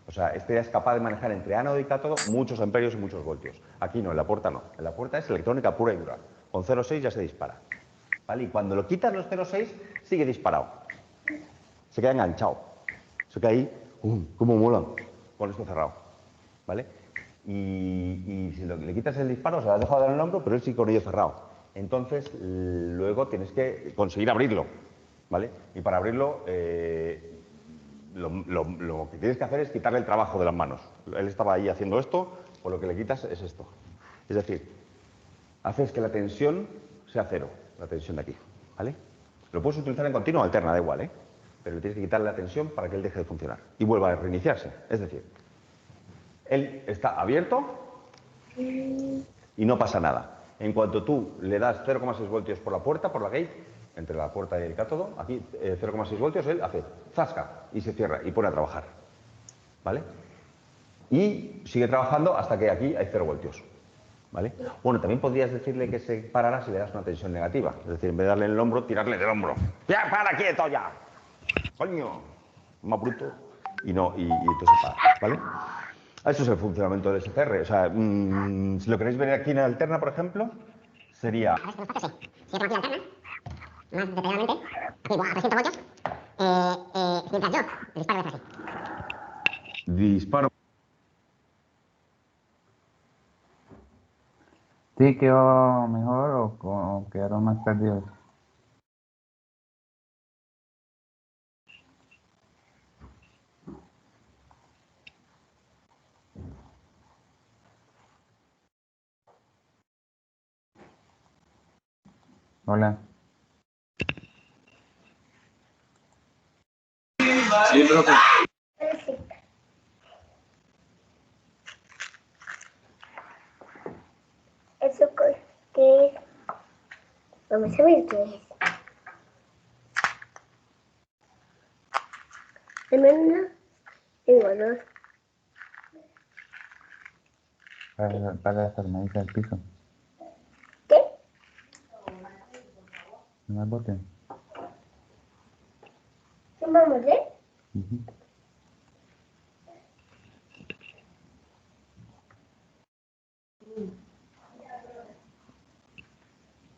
O sea, este ya es capaz de manejar entre ánodo y cátodo muchos amperios y muchos voltios. Aquí no, en la puerta no. En la puerta es electrónica pura y dura. Con 0,6 ya se dispara. ¿Vale? Y cuando lo quitas los 0,6, sigue disparado. Se queda enganchado. Se queda ahí, cómo molan, con esto cerrado. ¿Vale? Y si le quitas el disparo, se lo has dejado dar en el hombro, pero él sigue con ello cerrado. Entonces, luego tienes que conseguir abrirlo. ¿Vale? Y para abrirlo, lo que tienes que hacer es quitarle el trabajo de las manos. Él estaba ahí haciendo esto, pues lo que le quitas es esto. Es decir, haces que la tensión sea cero, la tensión de aquí. ¿Vale? Lo puedes utilizar en continuo o alterna, da igual, ¿eh? Pero le tienes que quitarle la tensión para que él deje de funcionar y vuelva a reiniciarse. Es decir, él está abierto y no pasa nada. En cuanto tú le das 0,6 voltios por la puerta, por la gate, entre la puerta y el cátodo, aquí 0,6 voltios, él hace zasca y se cierra y pone a trabajar. ¿Vale? Y sigue trabajando hasta que aquí hay 0 voltios. ¿Vale? Bueno, también podrías decirle que se parara si le das una tensión negativa. Es decir, en vez de darle en el hombro, tirarle del hombro. ¡Ya, para, quieto ya! ¡Coño! Más bruto. Y entonces para, ¿vale? Eso es el funcionamiento del SCR. O sea, si lo queréis ver aquí en alterna, por ejemplo, sería... Si yo tengo aquí alterna, más detalladamente, aquí a 300 voltios, mientras yo el disparo es así. Disparo. ¿Sí quedó mejor o quedaron más perdidos? Hola. Sí, profe. Eso que es. Vamos a ver qué es. Dame una y bueno. Para las armaditas del piso. ¿Qué? No más boten. ¿Vamos a ver?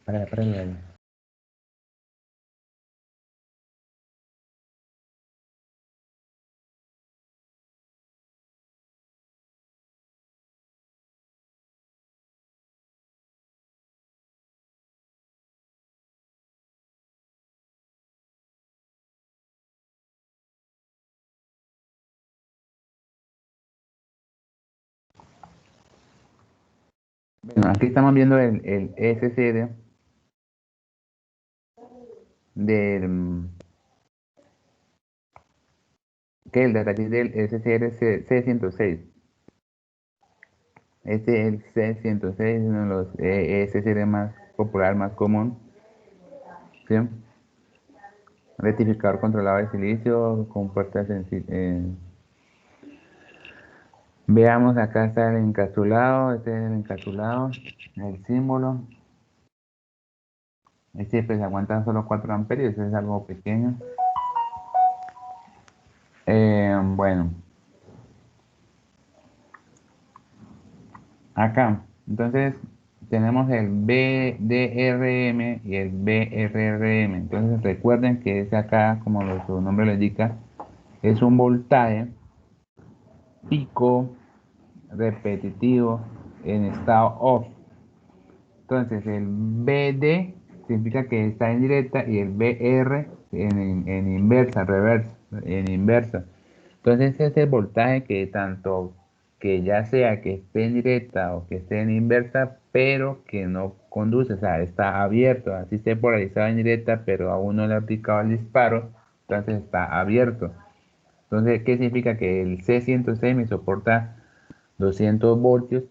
Para ahí. Bueno, aquí estamos viendo el SCR del que el de raíz del SCR C106. Este es el C106, uno de los SCR más popular, más común. ¿Sí? Rectificador controlado de silicio con puertas veamos, acá está el encapsulado, este es el encapsulado, el símbolo. Este pues aguanta solo 4 amperios, este es algo pequeño. Bueno, acá, entonces tenemos el BDRM y el BRRM. Entonces recuerden que ese acá, como su nombre lo indica, es un voltaje pico repetitivo en estado off. Entonces el BD significa que está en directa y el BR en inversa, reversa, en inversa. Entonces ese es el voltaje que tanto que ya sea que esté en directa o que esté en inversa, pero que no conduce, o sea, está abierto, así esté polarizado en directa, pero aún no le ha aplicado el disparo, entonces está abierto. Entonces, ¿qué significa? Que el C106 me soporta 200 voltios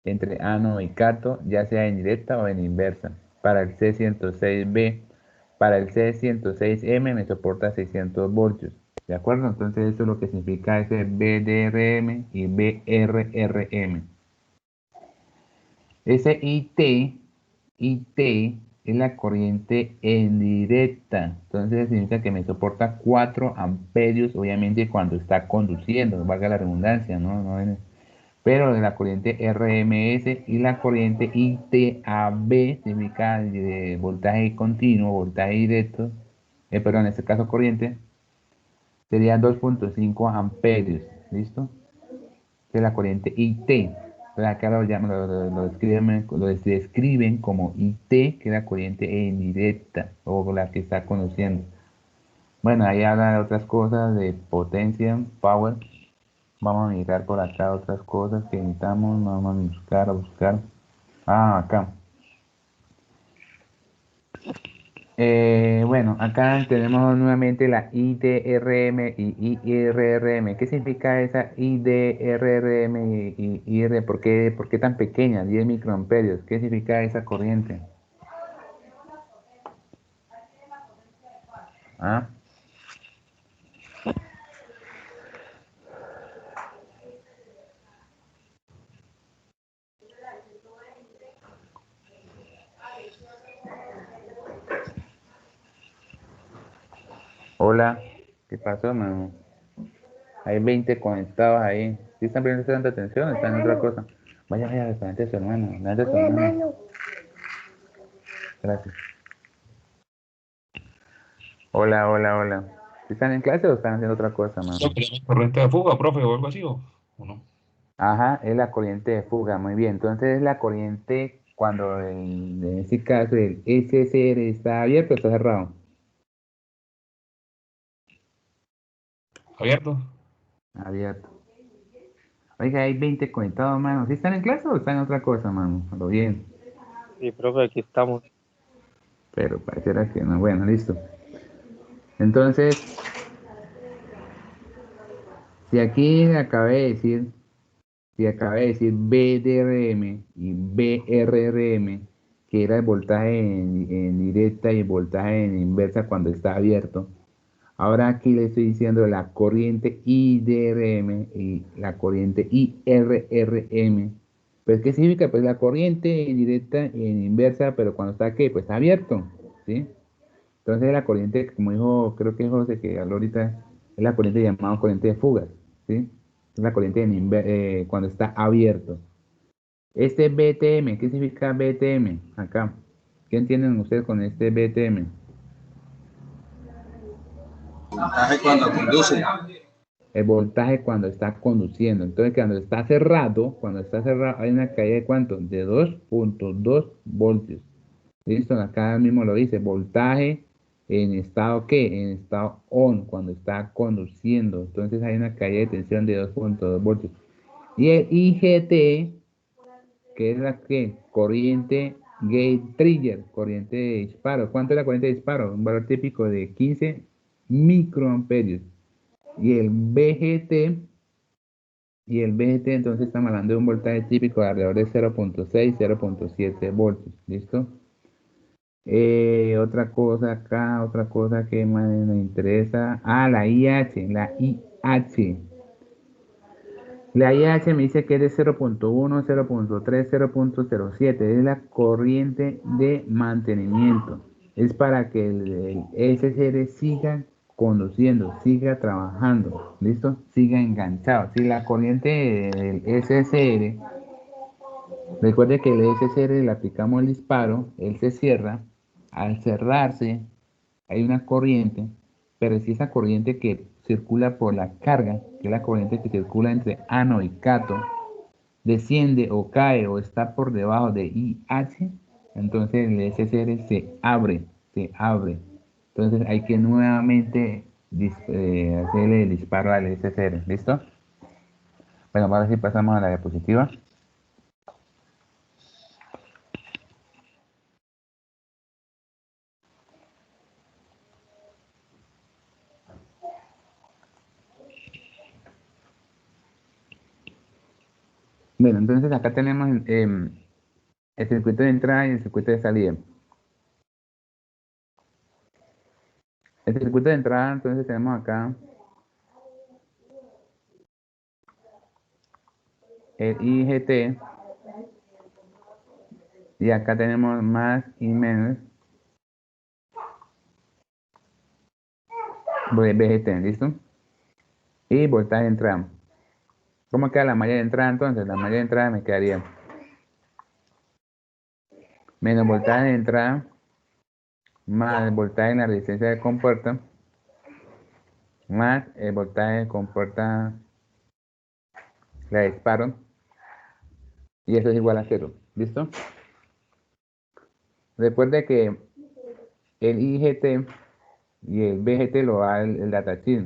entre ánodo y cátodo, ya sea en directa o en inversa. Para el C106B, para el C106M me soporta 600 voltios. ¿De acuerdo? Entonces eso es lo que significa ese BDRM y BRRM. Ese IT es la corriente en directa. Entonces significa que me soporta 4 amperios, obviamente cuando está conduciendo, valga la redundancia, ¿no? Pero de la corriente RMS y la corriente ITAB significa de voltaje continuo, voltaje directo, perdón, en este caso corriente, sería 2.5 amperios, ¿listo? De la corriente IT. Entonces acá lo describen como IT, que es la corriente indirecta o la que está conociendo. Bueno, ahí habla de otras cosas, de potencia, power. Vamos a mirar por acá otras cosas que necesitamos. Vamos a buscar. Ah, acá. Bueno, acá tenemos nuevamente la IDRM y IRRM. ¿Qué significa esa IDRM y IR? ¿Por qué tan pequeña? 10 microamperios. ¿Qué significa esa corriente? ¿Ah? Hola, ¿qué pasó, mano? Hay 20 conectados ahí. ¿Sí están prestando atención o están en otra cosa? Vaya, levante a su hermano. Levante a su hermano. Gracias. Hola, hola, hola. ¿Sí ¿Están en clase o están haciendo otra cosa, mano? ¿Corriente de fuga, profe, o algo así, o no? Ajá, es la corriente de fuga, muy bien. Entonces es la corriente cuando en este caso el SSR está abierto o está cerrado. ¿Abierto? Abierto. Oiga, hay 20 conectados, mano. ¿Sí están en clase o están en otra cosa, mano? A lo bien. Sí, profe, aquí estamos. Pero pareciera que no. Bueno, listo. Entonces, si aquí acabé de decir BDRM y BRRM, que era el voltaje en directa y el voltaje en inversa cuando está abierto. Ahora aquí le estoy diciendo la corriente IDRM y la corriente IRRM. Pues, ¿qué significa? Pues la corriente en directa y en inversa, pero cuando está ¿qué? Pues está abierto, ¿sí? Entonces la corriente, como dijo, creo que José que habló ahorita, es la corriente llamada corriente de fugas, ¿sí? Es la corriente cuando está abierto. Este BTM, ¿qué significa BTM? Acá. ¿Qué entienden ustedes con este BTM? Voltaje cuando conduce. El voltaje cuando está conduciendo. Entonces, cuando está cerrado, hay una caída de ¿cuánto? De 2.2 voltios. Listo, acá mismo lo dice, voltaje en estado ¿qué? En estado on, cuando está conduciendo. Entonces hay una caída de tensión de 2.2 voltios. Y el IGT, que es la que corriente gate trigger, corriente de disparo. ¿Cuánto es la corriente de disparo? Un valor típico de 15 microamperios. Y el BGT, entonces estamos hablando de un voltaje típico de alrededor de 0.6, 0.7 voltios. ¿Listo? Otra cosa acá, otra cosa que más me interesa. Ah, la IH, la IH. La IH me dice que es de 0.1, 0.3, 0.07. Es la corriente de mantenimiento. Es para que el SSR siga conduciendo, siga trabajando. ¿Listo? Siga enganchado. Si la corriente del SSR, recuerde que el SSR le aplicamos el disparo, él se cierra. Al cerrarse, hay una corriente, pero si esa corriente que circula por la carga, que es la corriente que circula entre ánodo y cátodo, desciende o cae o está por debajo de IH, entonces el SSR se abre, se abre. Entonces hay que nuevamente hacerle el disparo al SSR, ¿listo? Bueno, ahora sí pasamos a la diapositiva. Bueno, entonces acá tenemos el circuito de entrada y el circuito de salida. El circuito de entrada, entonces tenemos acá el IGT y acá tenemos más y menos VGT, ¿listo? Y voltaje de entrada. ¿Cómo queda la malla de entrada entonces? La malla de entrada me quedaría menos voltaje de entrada más el voltaje en la resistencia de compuerta más el voltaje de compuerta la disparo y eso es igual a 0. ¿Listo? Recuerde que el IGT y el VGT lo da el datasheet.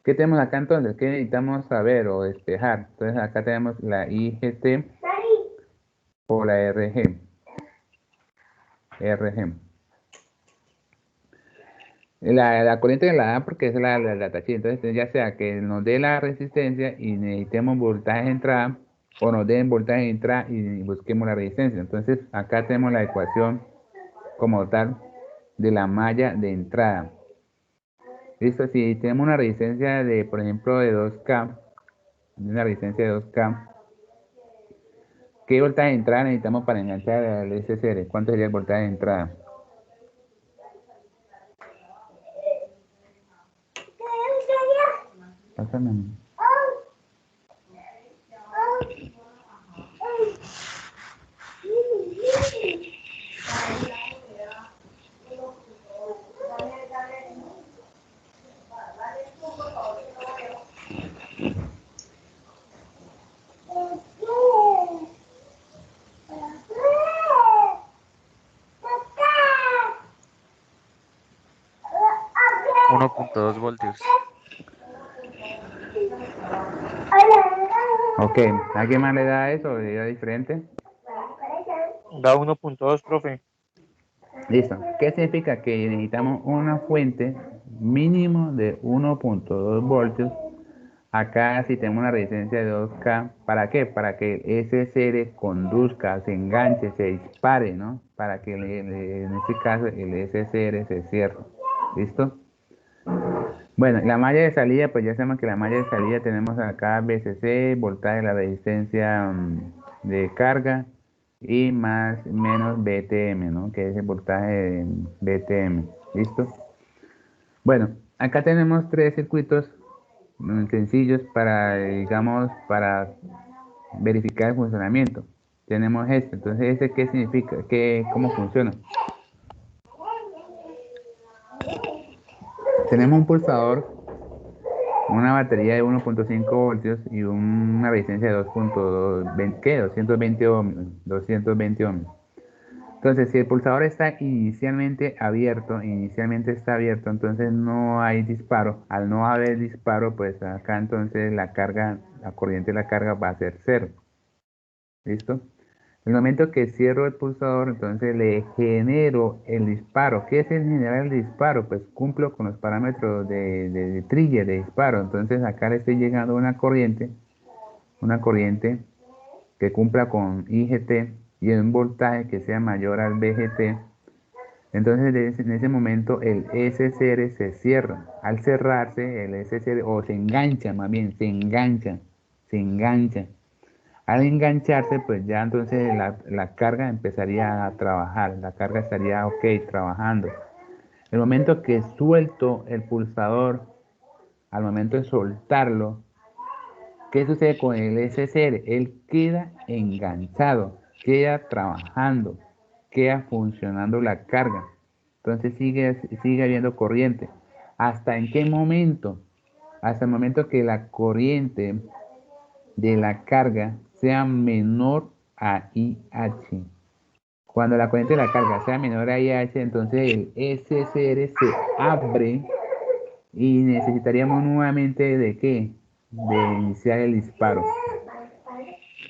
¿Qué tenemos acá entonces? ¿Qué necesitamos saber o despejar? Entonces acá tenemos la IGT o la RG. La corriente la da porque es la datasheet. Entonces ya sea que nos dé la resistencia y necesitemos voltaje de entrada o nos den voltaje de entrada y busquemos la resistencia. Entonces acá tenemos la ecuación como tal de la malla de entrada. Listo, si tenemos una resistencia de, por ejemplo, de 2K, una resistencia de 2K, ¿qué voltaje de entrada necesitamos para enganchar al SSR? ¿Cuánto sería el voltaje de entrada? Pásame. voltios. Ok, ¿a qué más le da eso? ¿Le da diferente? Da 1.2, profe. Listo. ¿Qué significa? Que necesitamos una fuente mínimo de 1.2 voltios. Acá si tenemos una resistencia de 2K, ¿para qué? Para que el SSR conduzca, se enganche, se dispare, ¿no? Para que en este caso el SSR se cierre. ¿Listo? Bueno, la malla de salida, pues ya sabemos que la malla de salida tenemos acá VCC, voltaje de la resistencia de carga y más menos BTM, ¿no? Que es el voltaje de BTM. ¿Listo? Bueno, acá tenemos tres circuitos sencillos para, digamos, para verificar el funcionamiento. Tenemos este, entonces ¿este qué significa? ¿Cómo funciona? Tenemos un pulsador, una batería de 1.5 voltios y una resistencia de 2.20, ¿qué? 220 ohmios, 220 ohmios. Entonces, si el pulsador está inicialmente abierto, entonces no hay disparo. Al no haber disparo, pues acá entonces la carga, la corriente de la carga va a ser 0. ¿Listo? En el momento que cierro el pulsador, entonces le genero el disparo. ¿Qué es el generar el disparo? Pues cumplo con los parámetros de trigger, de disparo. Entonces acá le estoy llegando una corriente que cumpla con IGT y un voltaje que sea mayor al VGT. Entonces en ese momento el SSR se cierra. Al cerrarse el SSR, o se engancha más bien, se engancha. Al engancharse, pues ya entonces la carga empezaría a trabajar, la carga estaría ok, trabajando. El momento que suelto el pulsador, al momento de soltarlo, ¿qué sucede con el SSR? Él queda enganchado, queda trabajando, queda funcionando la carga. Entonces sigue habiendo corriente. ¿Hasta en qué momento? Hasta el momento que la corriente de la carga sea menor a IH. Cuando la corriente de la carga sea menor a IH, entonces el SSR se abre y necesitaríamos nuevamente ¿de qué? De iniciar el disparo.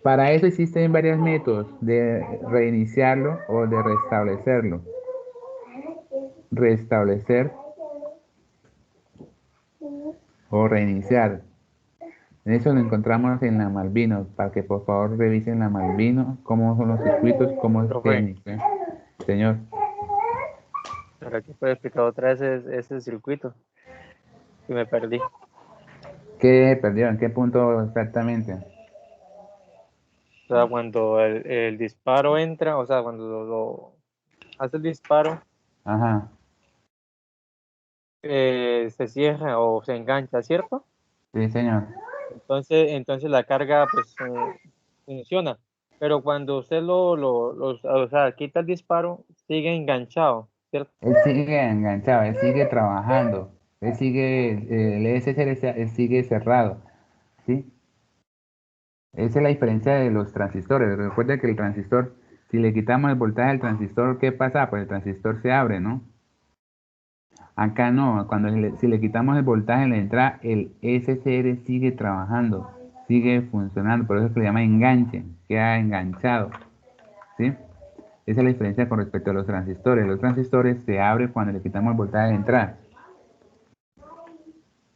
Para eso existen varios métodos de reiniciarlo o de restablecerlo. Restablecer o reiniciar. Eso lo encontramos en la Malvino, para que por favor revisen la Malvino, cómo son los circuitos, cómo es Profe, técnico. Señor, ¿para qué puede explicar otra vez ese circuito? Que me perdí. ¿qué perdió? ¿En qué punto exactamente? O sea, cuando el disparo entra, o sea, cuando lo hace el disparo, Ajá. se cierra o se engancha, ¿cierto? Sí, señor. Entonces la carga pues funciona. Pero cuando usted o sea, quita el disparo, sigue enganchado, ¿cierto? Él sigue enganchado, él sigue trabajando, él sigue, el ESCR él sigue cerrado, ¿sí? Esa es la diferencia de los transistores. Recuerda que el transistor, si le quitamos el voltaje al transistor, ¿qué pasa? Pues el transistor se abre, ¿no? Acá no, si le quitamos el voltaje en la entrada, el SCR sigue trabajando, sigue funcionando, por eso se le llama enganche, queda enganchado, ¿sí? Esa es la diferencia con respecto a los transistores. Los transistores se abren cuando le quitamos el voltaje de entrada.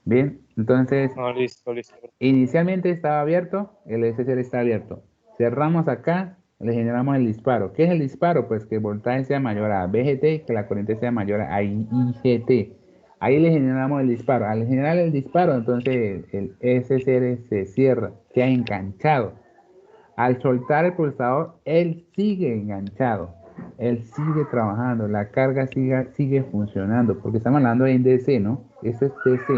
Bien, entonces No, listo, listo. inicialmente estaba abierto, el SSR está abierto. Cerramos acá, le generamos el disparo. ¿Qué es el disparo? Pues que el voltaje sea mayor a VGT y que la corriente sea mayor a IGT. Ahí le generamos el disparo. Al generar el disparo, entonces el SSR se cierra, queda enganchado. Al soltar el pulsador, él sigue enganchado. Él sigue trabajando, la carga sigue funcionando, porque estamos hablando en DC, ¿no? Esto es DC.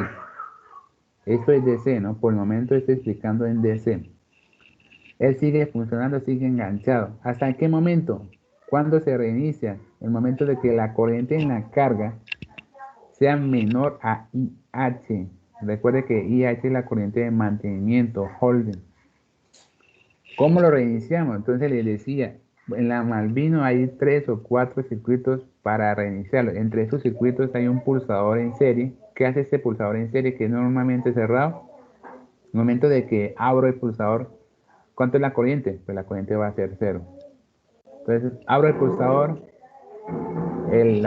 Esto es DC, ¿no? Por el momento estoy explicando en DC. Él sigue funcionando, sigue enganchado. ¿Hasta qué momento? ¿Cuándo se reinicia? El momento de que la corriente en la carga sea menor a IH. Recuerde que IH es la corriente de mantenimiento, holding. ¿Cómo lo reiniciamos? Entonces les decía, en la Malvino hay 3 o 4 circuitos para reiniciarlo. Entre esos circuitos hay un pulsador en serie. ¿Qué hace este pulsador en serie que es normalmente cerrado? El momento de que abro el pulsador, ¿cuánto es la corriente? Pues la corriente va a ser 0. Entonces abro el pulsador, el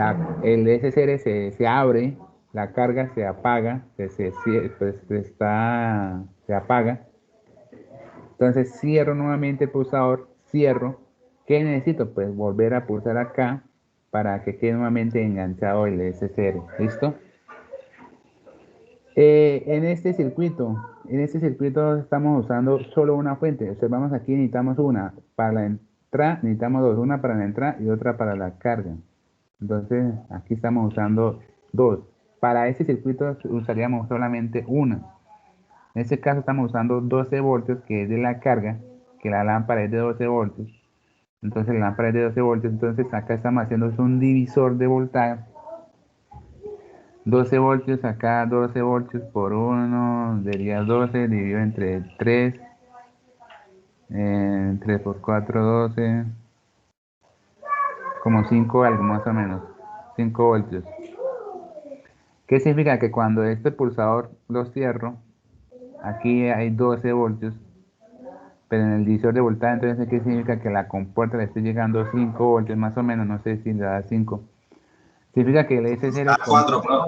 SCR se abre, la carga se apaga, se apaga. Entonces cierro nuevamente el pulsador, cierro. ¿Qué necesito? Pues volver a pulsar acá para que quede nuevamente enganchado el SCR. ¿Listo? En este circuito estamos usando solo una fuente. Observamos aquí, necesitamos una para la entrada, necesitamos dos, una para la entrada y otra para la carga. Entonces, aquí estamos usando dos. Para este circuito usaríamos solamente una. En este caso estamos usando 12 voltios, que es de la carga, que la lámpara es de 12 voltios. Entonces, la lámpara es de 12 voltios, entonces acá estamos haciendo un divisor de voltaje. 12 voltios acá, 12 voltios por 1, sería 12 dividido entre 3, 3 por 4, 12, como 5 algo más o menos, 5 voltios. ¿Qué significa? Que cuando este pulsador lo cierro, aquí hay 12 voltios, pero en el divisor de voltaje, entonces ¿qué significa? Que la compuerta le estoy llegando 5 voltios más o menos, no sé si le da 5. Significa que el SSR... 4, profe.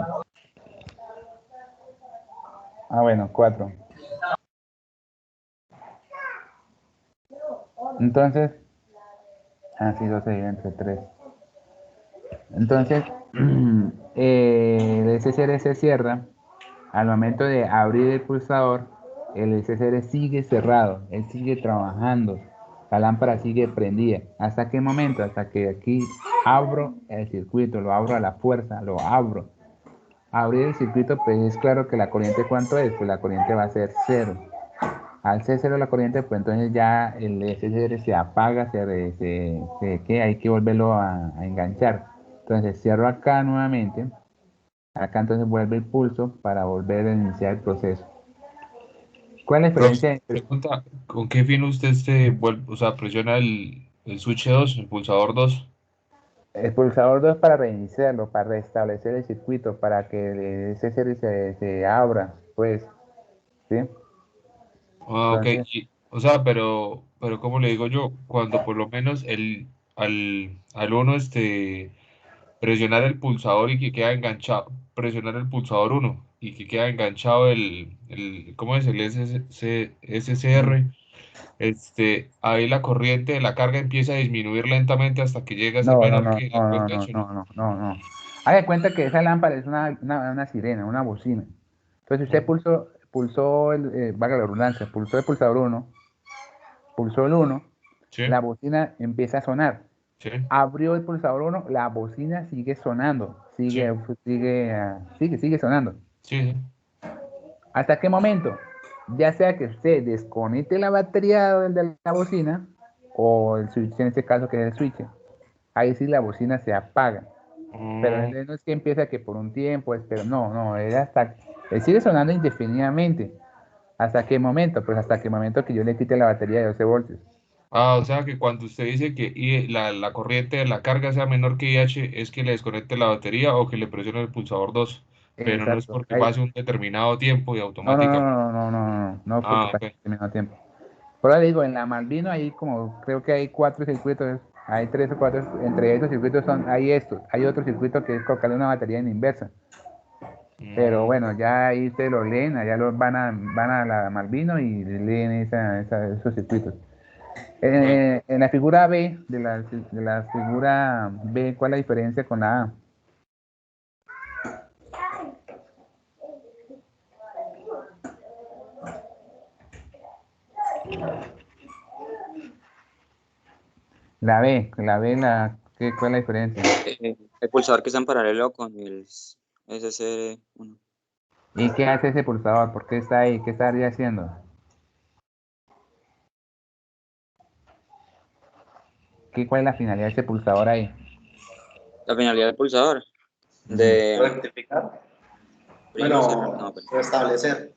bueno, 4. Entonces, así 12 dividido entre 3. Entonces, el SSR se cierra. Al momento de abrir el pulsador, el SSR sigue cerrado, él sigue trabajando, la lámpara sigue prendida. ¿Hasta qué momento? Hasta que aquí abro el circuito, lo abro a la fuerza, lo abro. Abrir el circuito, pues es claro que la corriente, ¿cuánto es? Pues la corriente va a ser 0. Al ser 0 la corriente, pues entonces ya el SSR se apaga, que hay que volverlo a enganchar. Entonces cierro acá nuevamente. Acá entonces vuelve el pulso para volver a iniciar el proceso. ¿Cuál es la Profe, diferencia? pregunta, ¿con qué fin usted vuelve, o sea, presiona el switch 2, el pulsador 2? El pulsador 2 para reiniciarlo, para restablecer el circuito, para que el SSR se abra, pues, ¿sí? Ah, ok, Entonces, o sea, pero ¿cómo le digo yo? Cuando por lo menos al uno presionar el pulsador y que queda enganchado, presionar el pulsador uno y que queda enganchado ¿cómo es? El SCR, ahí la corriente de la carga empieza a disminuir lentamente hasta que llega a ser no, no, menor no, que la no, no, cuenta de no, hecho, ¿no? no, no, no, no. Haga de cuenta que esa lámpara es una sirena, una bocina. Entonces, usted Mm, pulsó valga la redundancia, pulsó el pulsador 1, pulsó el 1, sí, la bocina empieza a sonar. Sí, Abrió el pulsador 1, la bocina sigue sonando, sí, sigue sonando. sí, sí. ¿Hasta qué momento? Ya sea que usted desconecte la batería de la bocina o el switch, en este caso que es el switch, ahí sí la bocina se apaga. Pero Mm, no es que empieza que por un tiempo, pero no, él sigue sonando indefinidamente. ¿Hasta qué momento? Pues hasta qué momento que yo le quite la batería de 12 voltios. Ah, o sea que cuando usted dice que la corriente de la carga sea menor que IH, es que le desconecte la batería o que le presione el pulsador 2, pero no es Exacto. porque pase un determinado tiempo y No, no, automáticamente. no, no, no, no, no, no, porque Ah, pasa ok. al mismo tiempo. Por ahora digo, en la Malvino hay como, creo que hay 4 circuitos, hay 3 o 4, entre esos circuitos hay estos, hay otro circuito que es colocarle una batería en inversa. Pero Mm, bueno, ya ahí ustedes lo leen, allá van a la Malvino y leen esos circuitos. bueno, En la figura B, de la figura B, ¿cuál es la diferencia con la A? ¿Cuál es la diferencia? El pulsador que está en paralelo con el SSR1. ¿Y qué hace ese pulsador? ¿Por qué está ahí? ¿Qué estaría haciendo? ¿Cuál es la finalidad de ese pulsador ahí? La finalidad del pulsador, Ujú. de Rectificar. primero cerrar, no, Bueno, restablecer.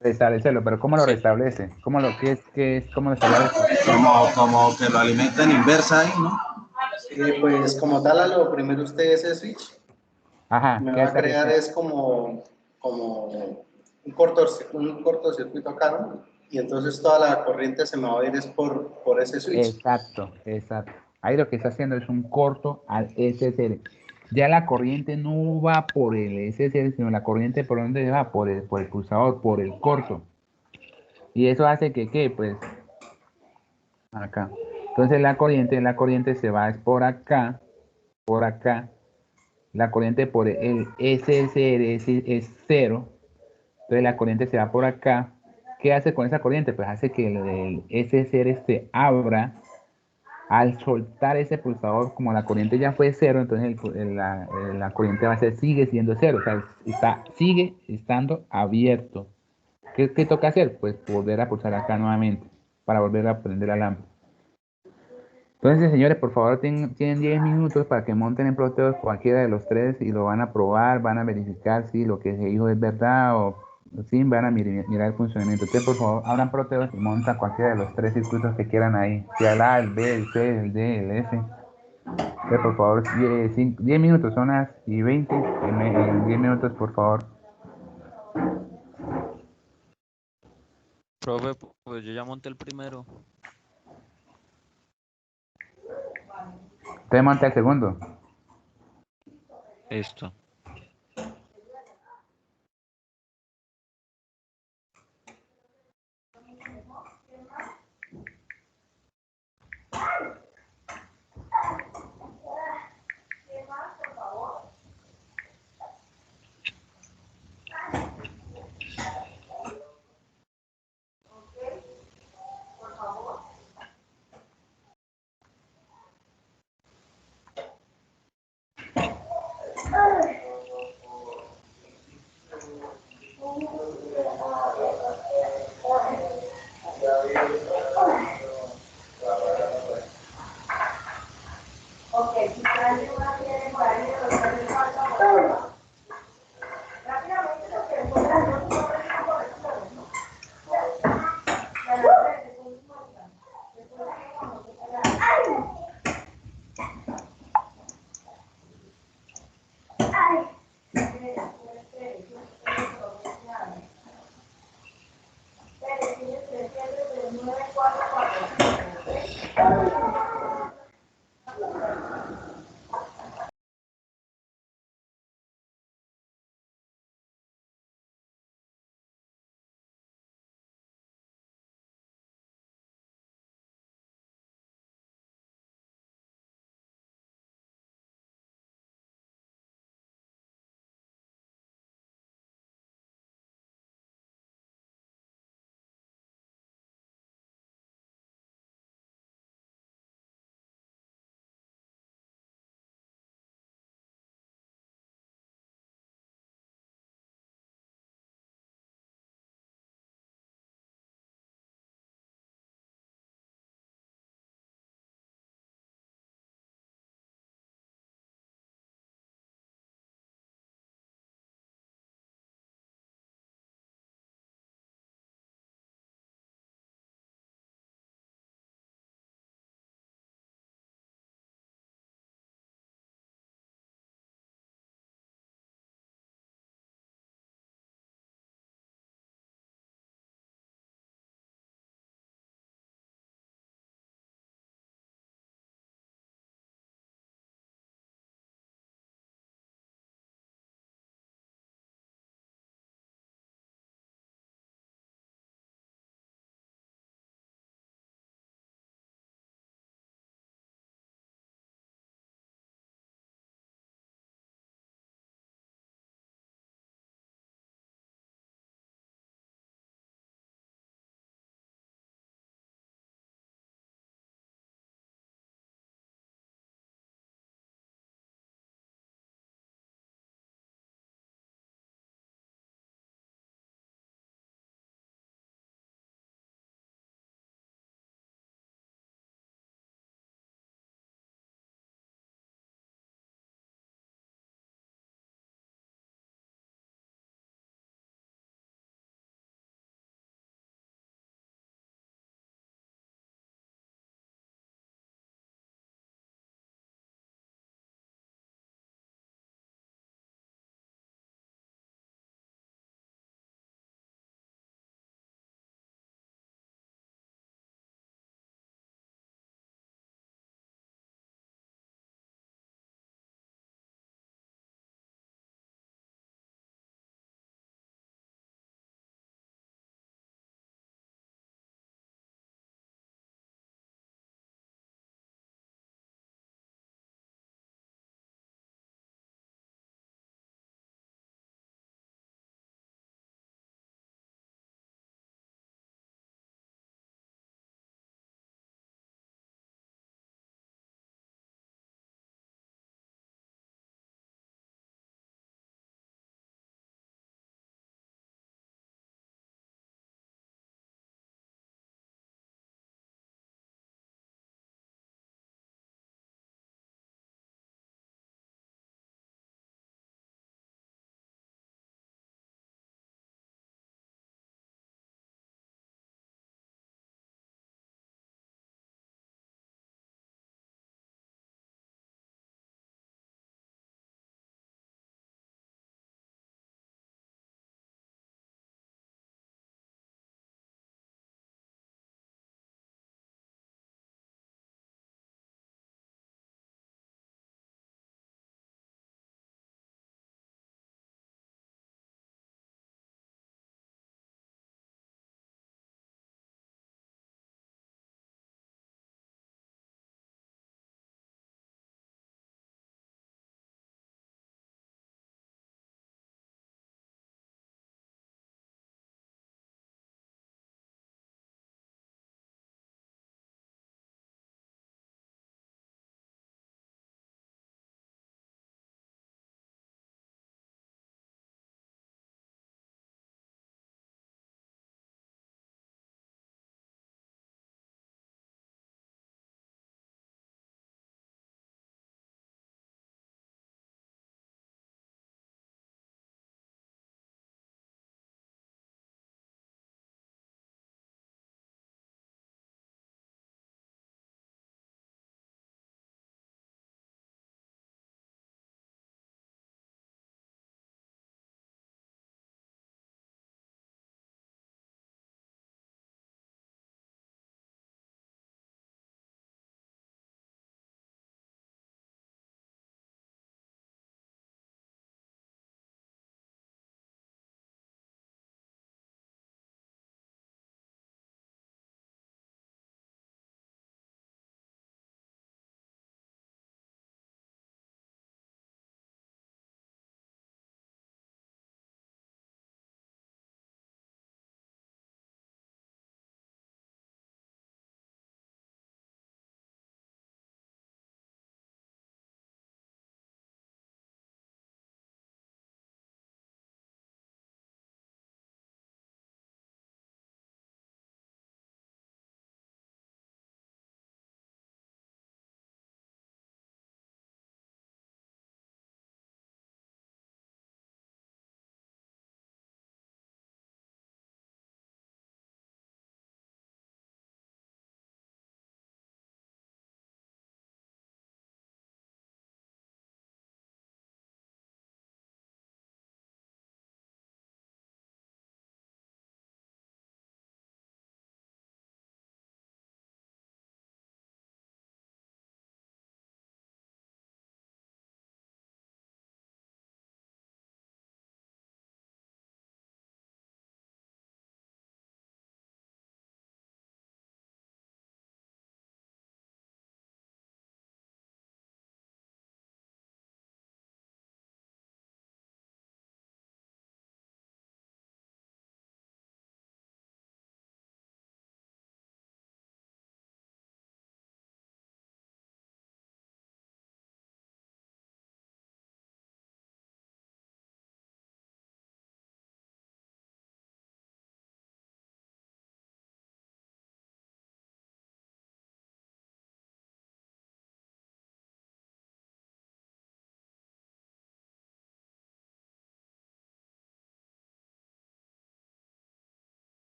Restablecerlo, pero ¿cómo lo sí, restablece? ¿Cómo lo estaría restableciendo? Como que lo alimenta en inversa ahí, ¿no? Pues como tal, a lo primero usted ese switch Ajá, me ¿qué va a estaría crear haciendo? es como un cortocircuito acá, ¿no? Y entonces toda la corriente se me va a ir es por ese switch. Exacto, exacto. Ahí lo que está haciendo es un corto al SSL. Ya la corriente no va por el SSL, sino la corriente por donde va, por el pulsador, por el corto. Y eso hace que, ¿qué? Pues acá. Entonces la corriente se va es por acá. La corriente por el SSR es cero. Entonces la corriente se va por acá. ¿Qué hace con esa corriente? Pues hace que el SSR se abra. Al soltar ese pulsador, como la corriente ya fue cero, entonces la corriente va a ser, sigue siendo cero, o sea, sigue estando abierto. ¿Qué toca hacer? Pues volver a pulsar acá nuevamente para volver a prender la lámpara. Entonces, señores, por favor, tienen 10 minutos para que monten en Proteus cualquiera de los tres y lo van a probar, van a verificar si lo que se dijo es verdad o sí, van a mirar el funcionamiento. Ustedes, por favor, abran Proteus y montan cualquiera de los tres circuitos que quieran ahí, sea el A, el B, el C, el D, el F. Por favor, 10 minutos, son las y 20, en 10 minutos, por favor. Profe, pues yo ya monté el primero. Usted monta el segundo. Esto.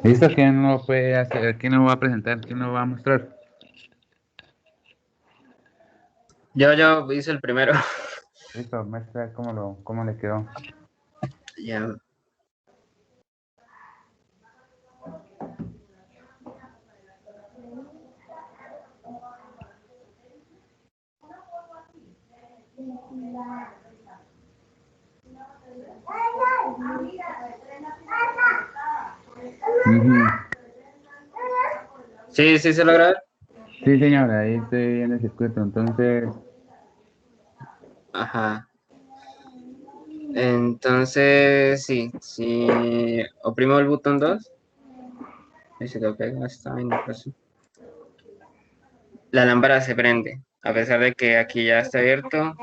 ¿Listo? ¿Quién no lo puede hacer? ¿Quién lo va a presentar? ¿Quién lo va a mostrar? Yo hice el primero. Listo, muestra cómo le quedó. Ya. Ujú. Sí, sí se logra ver. Sí, señora, ahí estoy viendo el circuito. Entonces, Ajá. Entonces, sí. Oprimo el botón 2. Y se lo pega esta vaina, pues. La lámpara se prende, a pesar de que aquí ya está abierto.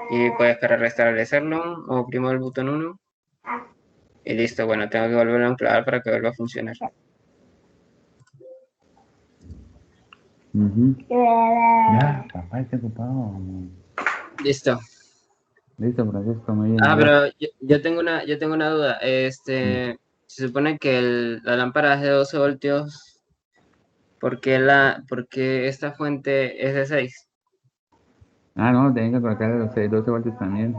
Y puedes para restablecerlo, oprimo el botón 1. Y listo, bueno, tengo que volverlo a anclar para que vuelva a funcionar. ya, papá, está ocupado. Listo. Listo, Francisco, muy bien. Ah, Ya. pero yo tengo una duda. Se supone que la lámpara es de 12 voltios. ¿Por qué esta fuente es de 6? Ah, no, tienen que colocar los 12 voltios también.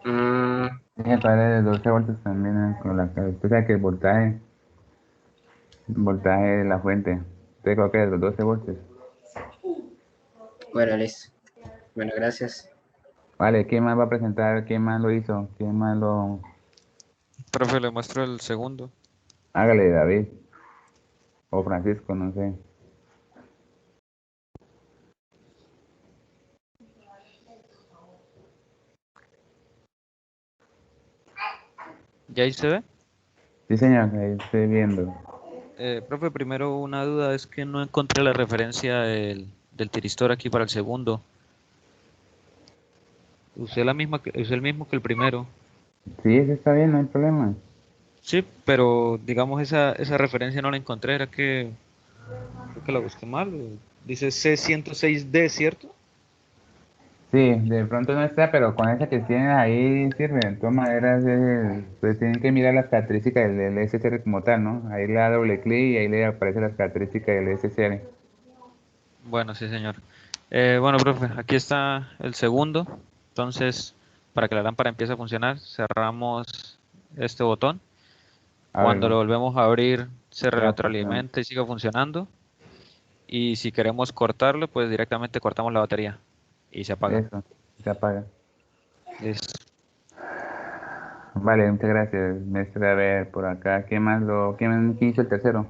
Tienen que colocar de 12 voltios también con la característica que el voltaje de la fuente. Te coloca de los 12 voltios. Bueno, listo. Bueno, gracias. Vale, ¿quién más va a presentar? ¿Quién más lo hizo? ¿Quién más lo...? Profe, le muestro el segundo. Hágale, David. O Francisco, no sé. ¿Ya ahí se ve? Sí, señor, ahí estoy viendo. Profe, primero una duda es que no encontré la referencia del tiristor aquí para el segundo. Usé el mismo que el primero. Sí, ese está bien, no hay problema. Sí, pero digamos esa referencia no la encontré, creo que la busqué mal. Dice C106D, ¿cierto? Sí, de pronto no está, pero con esa que tienen ahí sirve. De todas maneras, pues tienen que mirar las características del SSR como tal, ¿no? Ahí le da doble clic y ahí le aparecen las características del SSR. Bueno, sí, señor. Bueno, profe, aquí está el segundo. Entonces, para que la lámpara empiece a funcionar, cerramos este botón. Cuando lo Ábrelo. volvemos a abrir, se Ya funciona. retroalimenta y sigue funcionando. Y si queremos cortarlo, pues directamente cortamos la batería y se apaga. Eso, se apaga. Listo. Vale, muchas gracias, maestra. A ver, por acá, ¿quién hizo el tercero?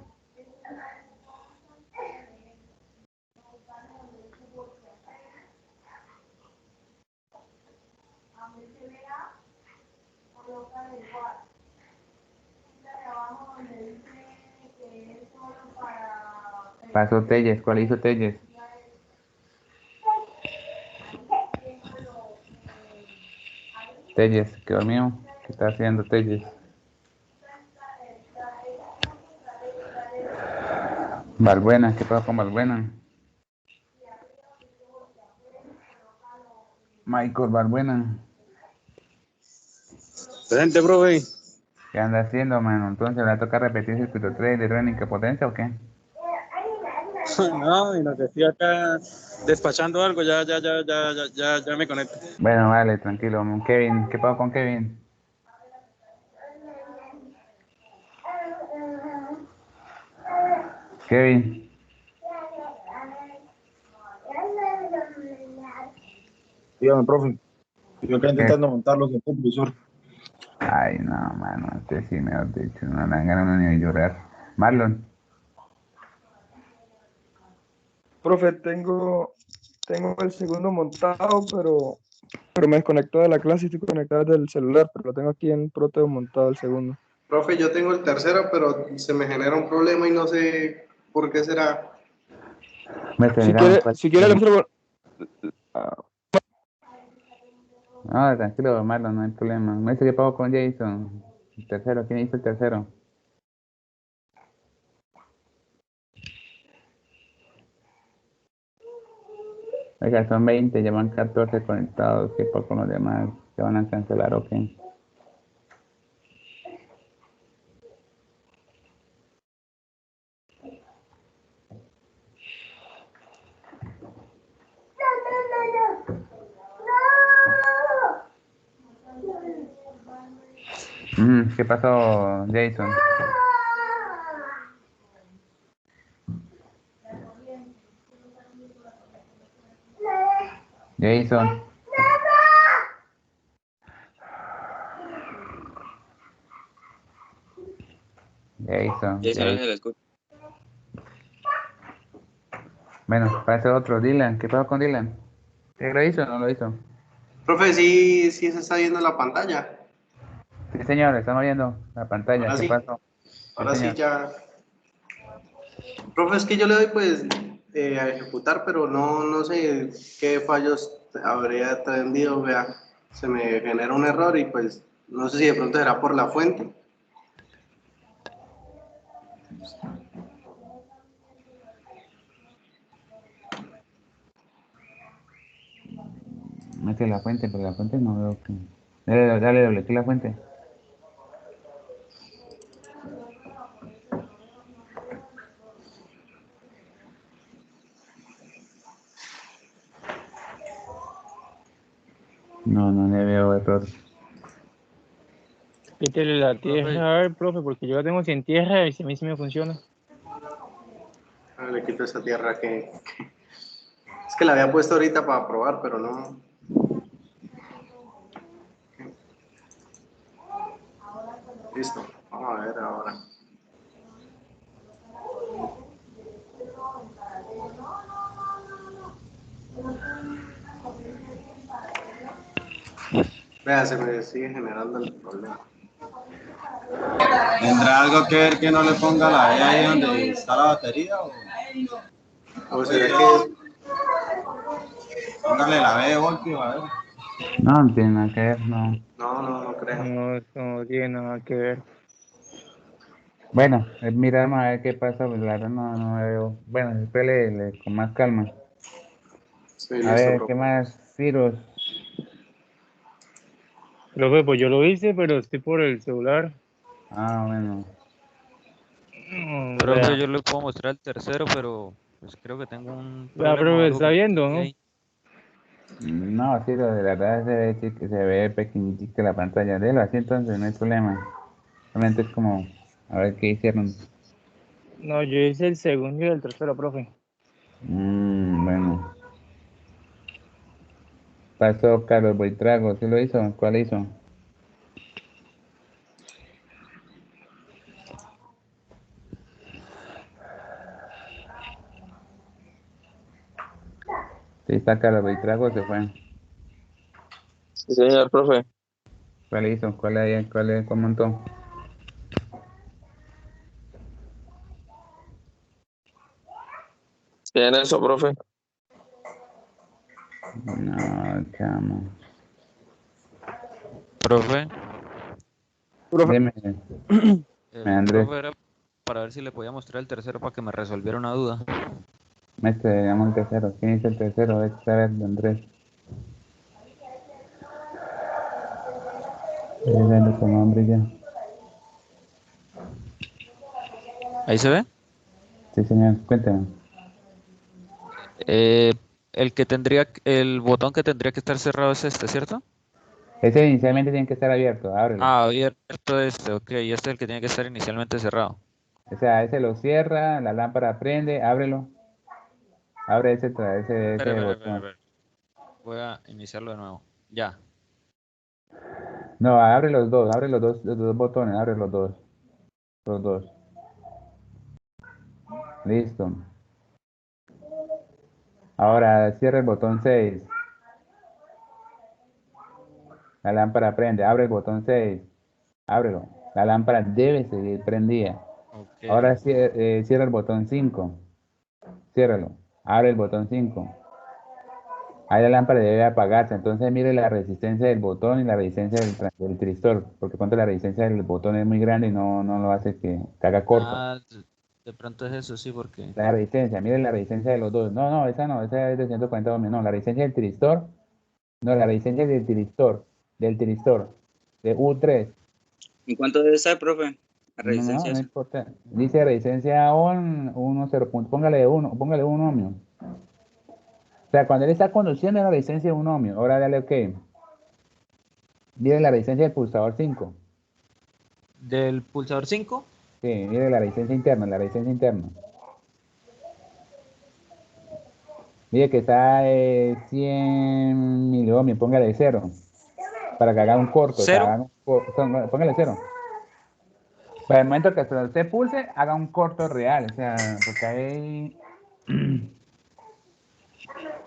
Pasó Telles, ¿cuál hizo Telles? Telles, qué dormido. ¿Qué está haciendo Telles? Valbuena, ¿qué pasa con Valbuena? Michael Valbuena, Presente, profe. ¿qué anda haciendo, mano? Entonces, ¿le va a tocar repetir circuito 3 de Running que potencia o qué? No, y lo que estoy acá despachando algo, ya me conecto. Bueno, vale, tranquilo. Kevin, ¿qué pasa con Kevin? Kevin, Dígame, profe. Yo acá ¿qué? intentando montarlo con el profesor. Ay, no, mano, este sí, mejor dicho, no dan ganas ni de llorar. Marlon, Profe, tengo el segundo montado, pero me desconectó de la clase y estoy conectado desde el celular, pero lo tengo aquí en Proteo montado el segundo. Profe, yo tengo el tercero, pero se me genera un problema y no sé por qué será. me Si digamos quiere, cuál. si quiere le muestro. No, tranquilo, Marlon, no hay problema. Me dice que pago con Jason. El tercero, ¿quién hizo el tercero? Oiga, son 20, llevan 14 conectados. ¿Qué pasa con los demás? ¿Se van a cancelar o qué? ¿Qué pasó, Jason? Jason. Jason. Jason no se le escucha. Bueno, pasa otro, Dylan. ¿Qué pasó con Dylan? ¿Qué lo hizo o no lo hizo? Profe, sí se está viendo la pantalla. Sí, señor, estamos viendo la pantalla. Ahora ¿Qué sí. pasó? Ahora sí señor. ya. Profe, es que yo le doy pues a ejecutar, pero no sé qué fallos habría tenido, vea, se me genera un error y pues no sé si de pronto será por la fuente. Mete la fuente, pero la fuente no veo que... Dale, doble clic la fuente. No le veo error. Quítele la tierra, a ver, profe, porque yo la tengo sin tierra y a mí sí me funciona. A ver, le quito esa tierra es que la había puesto ahorita para probar, pero no. Listo, vamos a ver ahora. Vea, se me sigue generando el problema. ¿Tendrá algo que ver que no le ponga la E ahí donde está la batería? ¿O será que Póngale la B de voltio, a ver. No tiene nada que ver, no. No creo. No, eso no tiene nada que ver. Bueno, miramos a ver qué pasa, pues la verdad no veo. Bueno, espere con más calma. Sí, A listo, ver, profe. ¿qué más? Ciros. Profe, pues yo lo hice, pero estoy por el celular. Ah, bueno. Profe, Vea, yo le puedo mostrar el tercero, pero pues creo que tengo un vea, problema o profe, algo está con viendo, el ¿no? delay. No, Ciro, de verdad se ve pequeñita la pantalla. Déjalo así entonces, no hay problema. Realmente es como, a ver qué hicieron. No, yo hice el segundo y el tercero, profe. Bueno. Pasó Carlos Boitrago, ¿sí lo hizo? ¿Cuál hizo? Sí, está Carlos Boitrago, se fue. Sí, señor, profe. ¿Cuál hizo? ¿Cuál montó? Tiene eso, profe. No, chamo. Profe, Dime, Andrés. profe, era para ver si le podía mostrar el tercero para que me resolviera una duda. Llama el tercero. ¿Quién hizo el tercero? A ver, Andrés. Dale su nombre ya. ¿Ahí se ve? Sí, señor, cuéntame. El botón que tendría que estar cerrado es este, ¿cierto? Ese inicialmente tiene que estar abierto, ábrelo. Ah, abierto este, ok, y este es el que tiene que estar inicialmente cerrado. O sea, ese lo cierra, la lámpara prende, ábrelo. Abre ese botón. Espera. Voy a iniciarlo de nuevo. Ya. No, abre los dos botones, abre los dos. Los dos. Listo. Ahora cierra el botón 6. La lámpara prende, abre el botón 6. Ábrelo. La lámpara debe seguir prendida. Ok. Ahora cierra el botón 5. Ciérralo. Abre el botón 5. Ahí la lámpara debe apagarse. Entonces mire la resistencia del botón y la resistencia del tristor. Porque cuando la resistencia del botón es muy grande y no lo hace que haga corto. Ah, de pronto es eso, sí, porque... La resistencia, mire la resistencia de los dos. No, esa es de 140 ohms. No, la resistencia del tristor. No, la resistencia del tristor. De U3. ¿En cuánto debe estar, profe? La resistencia No esa. importa. Dice resistencia ON 1,0. Póngale 1 ohmio. O sea, cuando él está conduciendo la resistencia de 1 ohmio. Ahora dale OK. Mire la resistencia del pulsador 5. del pulsador 5. Sí, mire la resistencia interna, la resistencia interna. Mire que está 100 miliohmios, póngale 0. Para que haga un corto. O sea, ¿Cero? póngale 0. Para el momento que usted pulse, haga un corto real. O sea, porque ahí...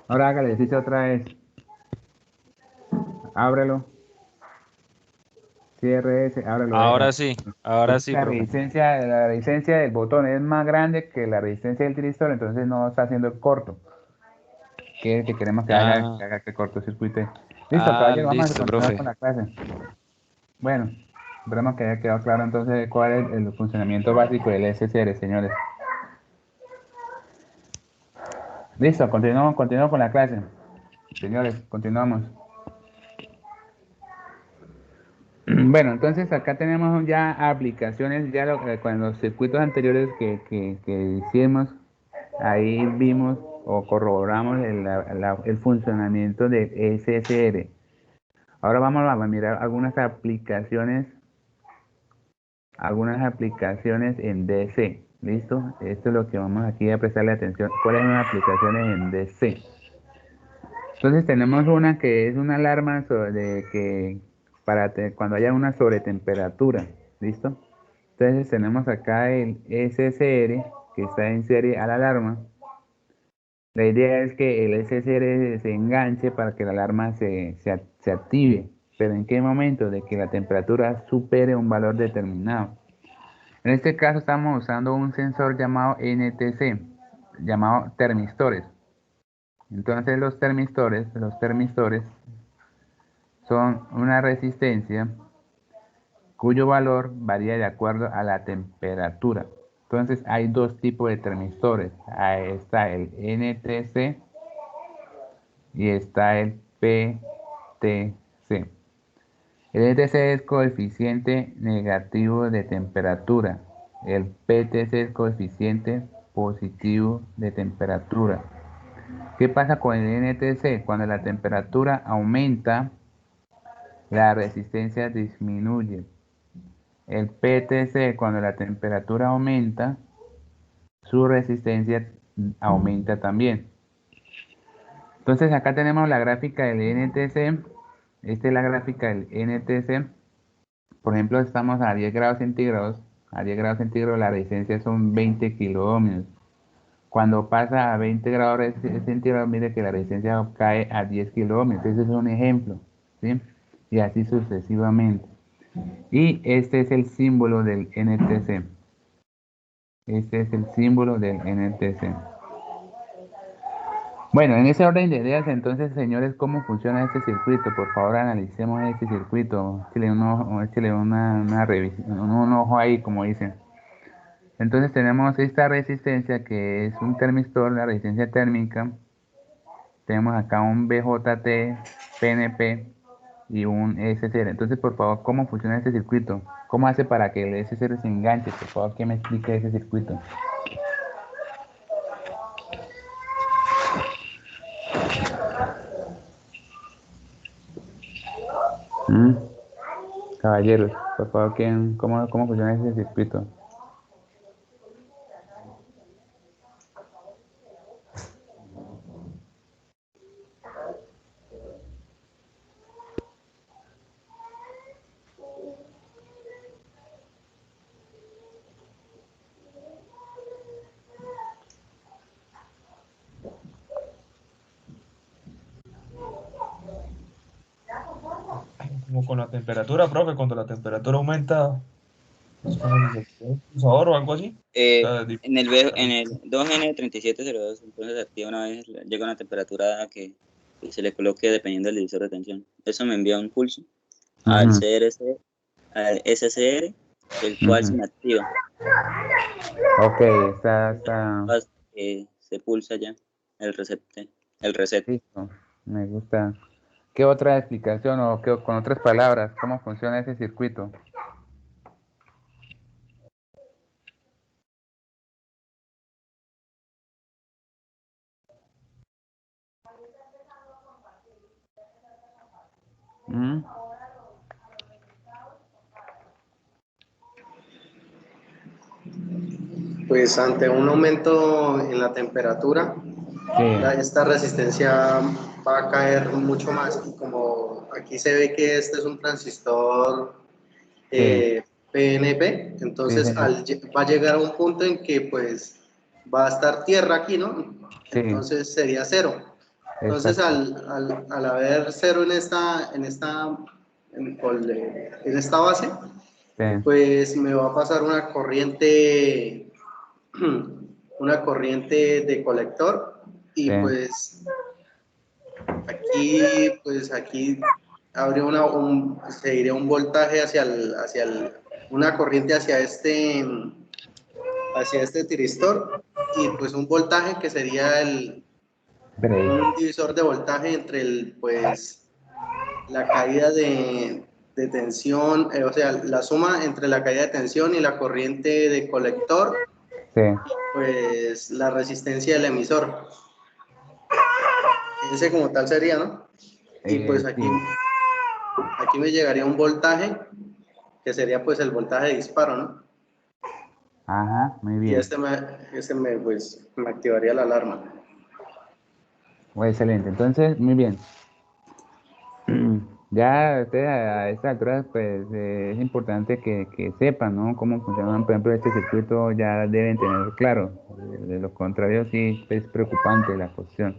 Ahora hágale ejercicio otra vez. Ábrelo. Cierre ese, ábrelo. Ahora sí, Entonces, profe. la resistencia del botón es más grande que la resistencia del tiristor, entonces no está haciendo el corto. Que es que queremos que haga que cortocircuite. Listo, caballero, vamos a Listo, continuar profe. con la clase. Bueno, esperemos que haya quedado claro entonces cuál es el funcionamiento básico del SSR, señores. Listo, continuamos con la clase. Señores, continuamos. Bueno, entonces acá tenemos ya aplicaciones, ya con los circuitos anteriores que hicimos, ahí vimos o corroboramos el funcionamiento del SSR. Ahora vamos a mirar algunas aplicaciones en DC. ¿Listo? Esto es lo que vamos aquí a prestarle atención. ¿Cuáles son las aplicaciones en DC? Entonces tenemos una que es una alarma cuando haya una sobretemperatura. ¿Listo? Entonces tenemos acá el SSR que está en serie a la alarma. La idea es que el SSR se enganche para que la alarma se active. Pero ¿en qué momento? De que la temperatura supere un valor determinado. En este caso estamos usando un sensor llamado NTC, llamado termistores. Entonces los termistores son una resistencia cuyo valor varía de acuerdo a la temperatura. Entonces hay dos tipos de termistores. Ahí está el NTC y está el PTC. El NTC es coeficiente negativo de temperatura. El PTC es coeficiente positivo de temperatura. ¿Qué pasa con el NTC? Cuando la temperatura aumenta, la resistencia disminuye. El PTC, cuando la temperatura aumenta, su resistencia aumenta también. Entonces acá tenemos la gráfica del NTC. Esta es la gráfica del NTC. Por ejemplo, estamos a 10 grados centígrados. A 10 grados centígrados la resistencia son 20 kiloohmios. Cuando pasa a 20 grados centígrados, mire que la resistencia cae a 10 kiloohmios. Ese es un ejemplo, ¿sí? Y así sucesivamente. Y este es el símbolo del NTC. Este es el símbolo del NTC. Bueno, en ese orden de ideas, entonces, señores, ¿cómo funciona este circuito? Por favor, analicemos este circuito. Échale una revisión, un ojo ahí, como dicen. Entonces tenemos esta resistencia que es un termistor, la resistencia térmica. Tenemos acá un BJT, PNP y un SSR. Entonces, por favor, ¿cómo funciona este circuito? ¿Cómo hace para que el SSR se enganche? Por favor, que me explique ese circuito. Caballeros, por favor, ¿cómo funciona ese circuito? Como con la temperatura, profe, cuando la temperatura aumenta, es como si se activa un pulsador o algo así. En el 2N3702, entonces activa una vez, llega a una temperatura que se le coloque dependiendo del divisor de tensión. Eso me envía un pulso al CRC, al SCR, el cual se me activa. Ok, está. Se pulsa ya el reset. Listo, me gusta. ¿Qué otra explicación o con otras palabras, cómo funciona ese circuito? pues ante un aumento en la temperatura, esta resistencia va a caer mucho más. Y como aquí se ve que este es un transistor PNP, entonces va a llegar a un punto en que pues va a estar tierra aquí, ¿no? Entonces sería cero. Entonces al haber cero en esta base, pues me va a pasar una corriente de colector y pues aquí habría seguiría un voltaje una corriente hacia este tiristor y pues un voltaje que sería un divisor de voltaje entre la caída de tensión, o sea, la suma entre la caída de tensión y la corriente de colector, pues la resistencia del emisor. Ese como tal sería, ¿no? Y pues aquí me llegaría un voltaje, que sería pues el voltaje de disparo, ¿no? Ajá, muy bien. Y pues me activaría la alarma. Excelente, entonces, muy bien. Ya ustedes a esta altura, pues es importante que sepan, ¿no? Cómo funcionan, por ejemplo, este circuito ya deben tener claro. De lo contrario, sí es preocupante la cuestión.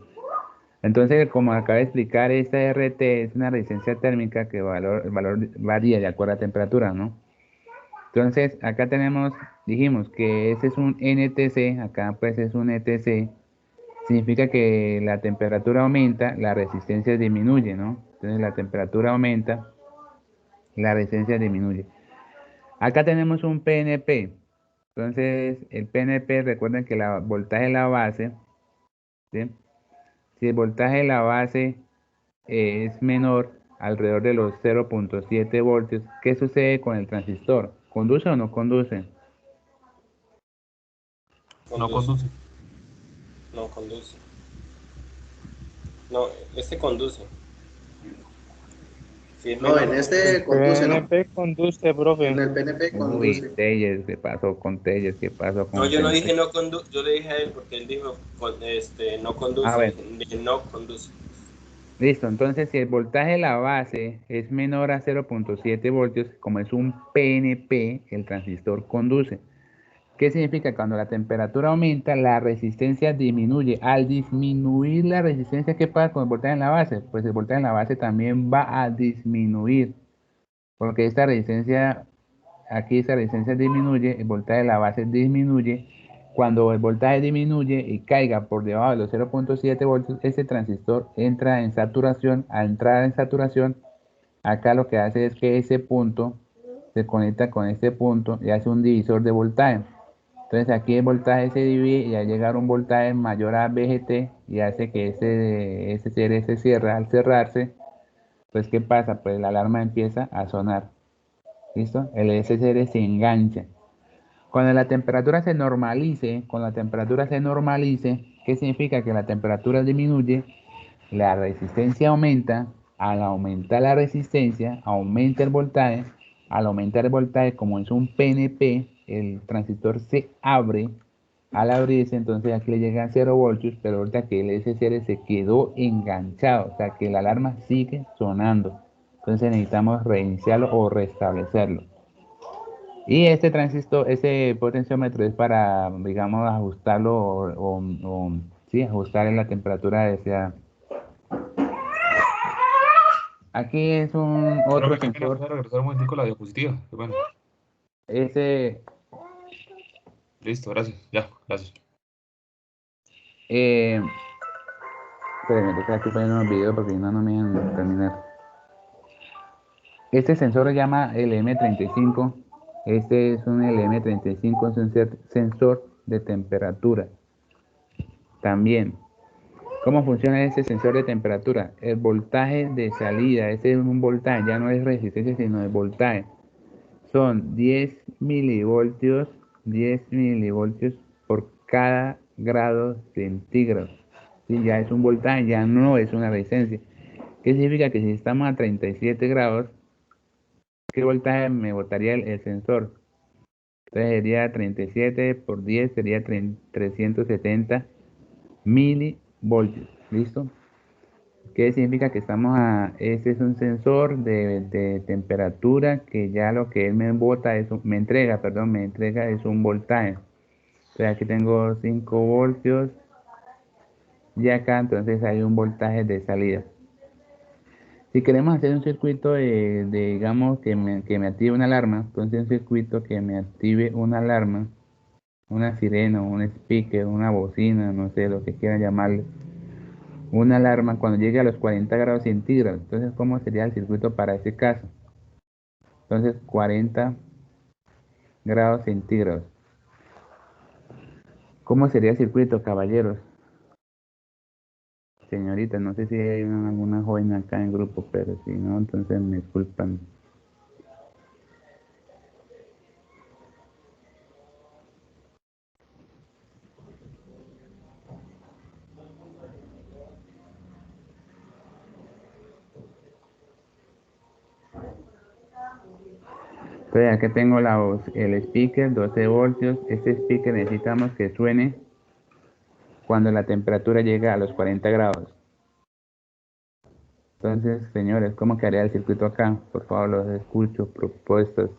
Entonces, como acaba de explicar, esta RT es una resistencia térmica que el valor varía de acuerdo a la temperatura, ¿no? Entonces, acá dijimos que ese es un NTC, acá pues es un ETC. Significa que la temperatura aumenta, la resistencia disminuye, ¿no? Entonces la temperatura aumenta, la resistencia disminuye. Acá tenemos un PNP. Entonces el PNP, recuerden que el voltaje de la base, ¿sí? Si el voltaje de la base es menor, alrededor de los 0.7 voltios, ¿qué sucede con el transistor? ¿Conduce o no conduce? No conduce. No conduce. No, este conduce. Si es No, menor, en este conduce, ¿no? PNP conduce, profe. En el PNP conduce. Uy, Telles, ¿qué pasó con Telles? ¿Qué pasó con No, yo no Telles? dije no conduce, yo le dije a él porque él dijo no conduce, bueno. no conduce. Listo, entonces si el voltaje de la base es menor a 0.7 voltios, como es un PNP, el transistor conduce. ¿Qué significa? Cuando la temperatura aumenta, la resistencia disminuye. Al disminuir la resistencia, ¿qué pasa con el voltaje en la base? Pues el voltaje en la base también va a disminuir, porque esta resistencia, aquí esta resistencia disminuye, el voltaje de la base disminuye. Cuando el voltaje disminuye y caiga por debajo de los 0.7 voltios, ese transistor entra en saturación. Al entrar en saturación, acá lo que hace es que ese punto se conecta con este punto y hace un divisor de voltaje. Entonces aquí el voltaje se divide y al llegar a un voltaje mayor a VGT y hace que ese CR se cierra. Al cerrarse, pues ¿qué pasa? Pues la alarma empieza a sonar. ¿Listo? El SCR se engancha. Cuando la temperatura se normalice, ¿qué significa? Que la temperatura disminuye, la resistencia aumenta. Al aumentar la resistencia, aumenta el voltaje. Al aumentar el voltaje, como es un PNP, el transistor se abre. Al abrirse, entonces aquí le llegan 0 voltios, pero ahorita que el SCR se quedó enganchado, o sea que la alarma sigue sonando. Entonces necesitamos reiniciarlo o restablecerlo. Y este transistor, este potenciómetro es para, digamos, ajustarlo sí, ajustar en la temperatura deseada. Aquí es un otro sensor. Voy a regresar un momentico la diapositiva. Bueno. Listo, gracias. Ya, gracias. Espérenme, que estoy poniendo un video porque no me dejan terminar. Este sensor se llama LM35. Este es un LM35, es un sensor de temperatura. También, ¿cómo funciona ese sensor de temperatura? El voltaje de salida, ese es un voltaje, ya no es resistencia, sino el voltaje. Son 10 milivoltios por cada grado centígrado. ¿Sí? Ya es un voltaje, ya no es una resistencia. ¿Qué significa? Que si estamos a 37 grados, ¿qué voltaje me botaría el sensor? Entonces sería 37 por 10, sería 370 milivoltios. ¿Listo? ¿Qué significa? Que estamos a... Este es un sensor de temperatura que ya lo que él me bota es me entrega es un voltaje. Entonces aquí tengo 5 voltios y acá entonces hay un voltaje de salida. Si queremos hacer un circuito digamos, que me active una alarma, entonces un circuito que me active una alarma, una sirena, un speaker, una bocina, no sé, lo que quieran llamarle, una alarma cuando llegue a los 40 grados centígrados. Entonces, ¿cómo sería el circuito para ese caso? Entonces, 40 grados centígrados. ¿Cómo sería el circuito, caballeros? Señorita, no sé si hay alguna joven acá en el grupo, pero si no, entonces me disculpan. Entonces aquí tengo el speaker, 12 voltios. Este speaker necesitamos que suene cuando la temperatura llega a los 40 grados. Entonces, señores, ¿cómo quedaría el circuito acá? Por favor, los escucho, propuestas,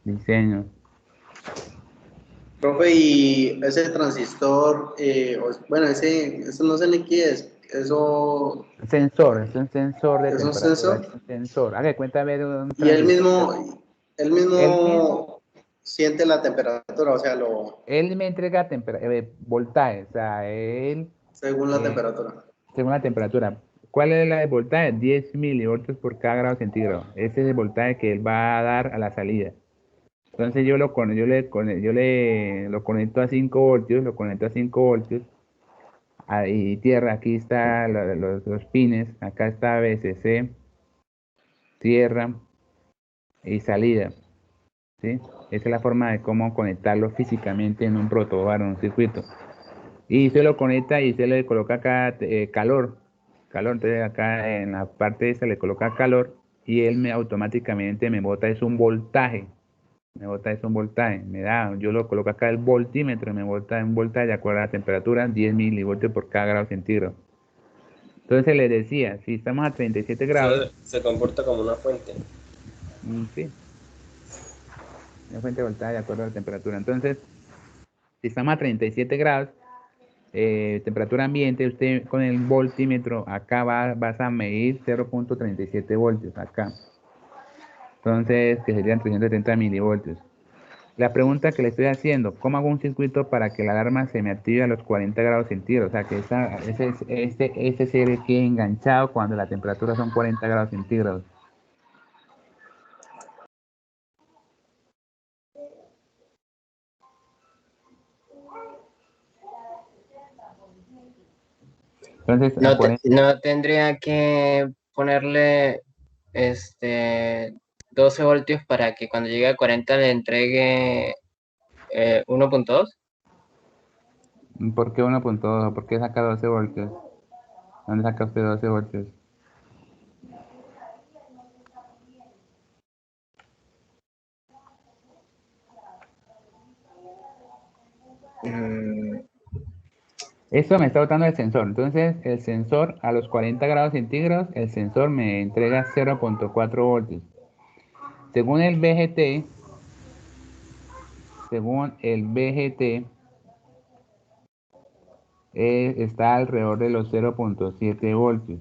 diseños. Profe, y ese transistor, bueno, eso no sé ni qué es, eso... Sensor, es un sensor de ¿Es un temperatura. sensor? Es un sensor. Haga de cuenta ver un Y él transistor. mismo siente la temperatura, o sea, Él me entrega voltaje, o sea, según la temperatura. según la temperatura. ¿Cuál es la de voltaje? 10 milivoltios por cada grado centígrado. Ese es el voltaje que él va a dar a la salida. Entonces yo lo conecto a 5 voltios, y tierra, aquí está los pines, acá está VCC, tierra y salida, ¿sí? Esa es la forma de cómo conectarlo físicamente en un protobar, en un circuito. Y se lo conecta y se le coloca acá calor, entonces acá en la parte esa le coloca calor y él automáticamente me bota es un voltaje. Yo lo coloco acá el voltímetro, me bota un voltaje de acuerdo a la temperatura, 10 milivoltios por cada grado centígrado. Entonces le decía, si estamos a 37 grados... Se comporta como una fuente. Sí, una fuente de voltaje de acuerdo a la temperatura. Entonces, si estamos a 37 grados, temperatura ambiente, usted con el voltímetro acá vas a medir 0.37 voltios acá. Entonces, que serían 370 milivoltios. La pregunta que le estoy haciendo, ¿cómo hago un circuito para que la alarma se me active a los 40 grados centígrados? O sea, que ese se quede enganchado cuando la temperatura son 40 grados centígrados. Entonces, no tendría que ponerle 12 voltios para que cuando llegue a 40 le entregue 1.2. ¿Por qué 1.2? ¿Por qué saca 12 voltios? ¿Dónde saca usted 12 voltios? Eso me está botando el sensor. Entonces, el sensor a los 40 grados centígrados, el sensor me entrega 0.4 voltios. Según el VGT, está alrededor de los 0.7 voltios.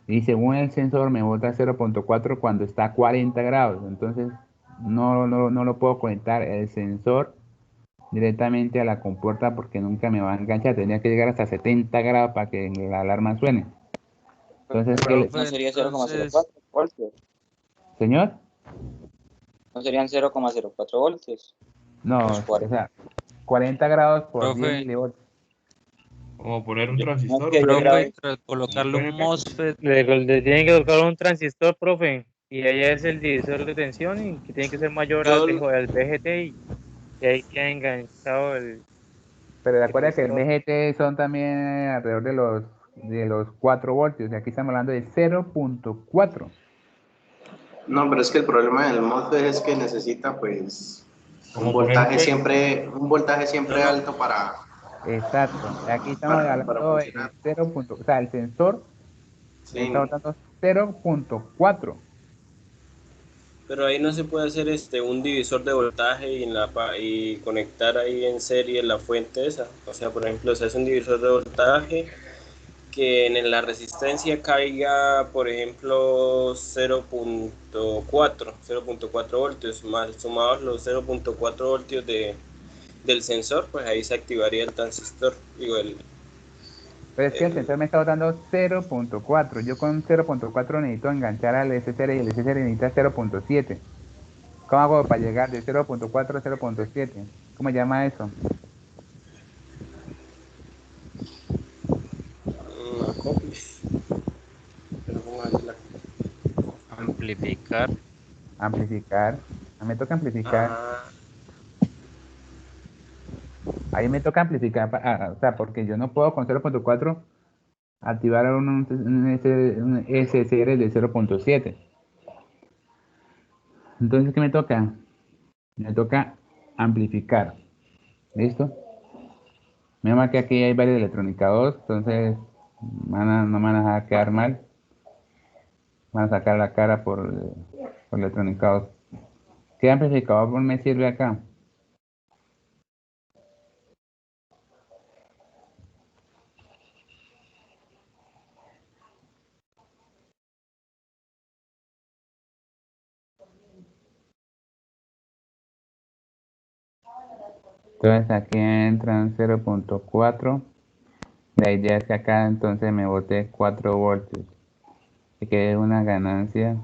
Y según el sensor me bota 0.4 cuando está a 40 grados. Entonces, no lo puedo conectar el sensor directamente a la compuerta porque nunca me va a enganchar. Tendría que llegar hasta 70 grados para que la alarma suene. Entonces, ¿no sería 0,04 voltios? ¿Señor? ¿No serían 0,04 voltios? No, o sea, 40 grados por 10 milivoltios. Como poner un transistor. Profe, colocarle un MOSFET. Le tienen que colocar un transistor, profe, y ahí es el divisor de tensión y que tiene que ser mayor al VGT y ahí queda enganchado el... Pero recuerda que el VGT son también alrededor de los 4 voltios, y aquí estamos hablando de 0.4. No, pero es que el problema del MOSFET es que necesita, pues, Un voltaje siempre alto para... Exacto. Aquí estamos para hablando de funcionar. 0. O sea, el sensor me Sí, está botando 0.4. pero ahí no se puede hacer un divisor de voltaje y conectar ahí en serie la fuente esa. O sea, por ejemplo, se hace un divisor de voltaje que en la resistencia caiga, por ejemplo, 0.4 voltios, más sumados los 0.4 voltios del sensor, pues ahí se activaría el transistor. Digo, Pero es que el sensor me está botando 0.4. Yo con 0.4 necesito enganchar al SSR y el SSR necesita 0.7. ¿Cómo hago para llegar de 0.4 a 0.7? ¿Cómo se llama eso? acople. Pero ¿cómo hace la... Amplificar. Amplificar. Me toca amplificar. Ah, Ahí me toca amplificar. O sea, porque yo no puedo con 0.4 activar un SSR de 0.7. Entonces, ¿qué me toca? Me toca amplificar. ¿Listo? Menos mal que aquí hay varios electronicados, entonces no me van a dejar quedar mal. Van a sacar la cara por electronicados. ¿Qué amplificador me sirve acá? Entonces aquí entran 0.4. La idea es que acá entonces me bote 4 voltios. Y que es una ganancia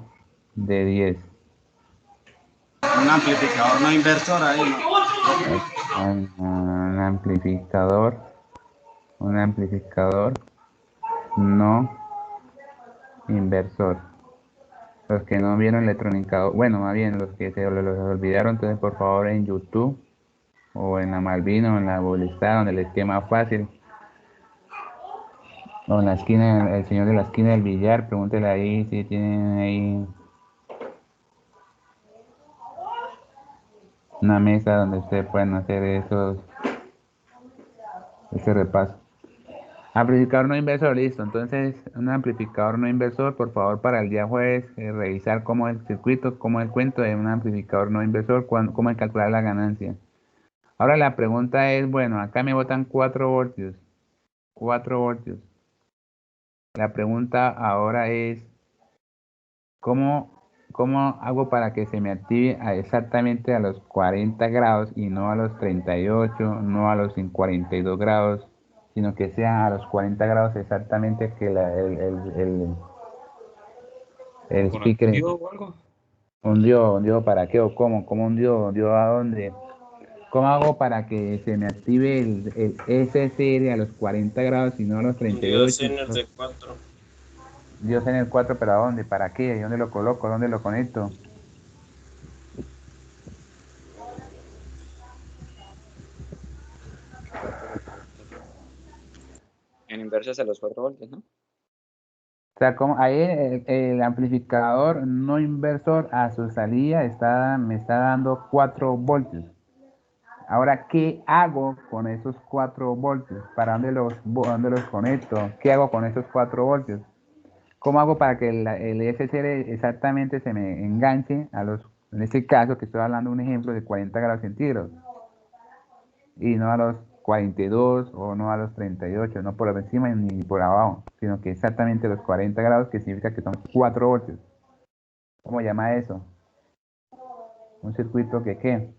de 10. Un amplificador no inversor ahí, ¿no? Un amplificador. Un amplificador no inversor. Los que no vieron electronicado, bueno, más bien los que se los olvidaron, entonces por favor en YouTube o en la Malvino o en la Bolistad, donde les quede más fácil, o en la esquina, el señor de la esquina del billar, pregúntele ahí si tienen ahí una mesa donde ustedes puedan hacer ese repaso. Amplificador no inversor, listo. Entonces, un amplificador no inversor, por favor, para el día jueves, revisar cómo es el circuito, cómo es el cuento de un amplificador no inversor, cómo es calcular la ganancia. Ahora la pregunta es, bueno, acá me botan 4 voltios. 4 voltios. La pregunta ahora es, ¿cómo hago para que se me active exactamente a los 40 grados y no a los 38, no a los 42 grados, sino que sea a los 40 grados exactamente que el ¿Con speaker activo o algo? hundió para qué o cómo hundió a dónde? ¿Cómo hago para que se me active el SSR a los 40 grados y no a los Dios 38? en el de 4. Dios en el 4, ¿para dónde? ¿Para qué? ¿Dónde lo coloco? ¿Dónde lo conecto? En inversos a los 4 voltios, ¿no? O sea, como ahí el amplificador no inversor a su salida me está dando 4 voltios. Ahora, ¿qué hago con esos 4 voltios? ¿Para dónde los conecto? ¿Qué hago con esos 4 voltios? ¿Cómo hago para que el SSR exactamente se me enganche en este caso que estoy hablando un ejemplo de 40 grados centígrados y no a los 42 o no a los 38, no por encima ni por abajo, sino que exactamente los 40 grados, que significa que son 4 voltios? ¿Cómo se llama eso? Un circuito que ¿qué?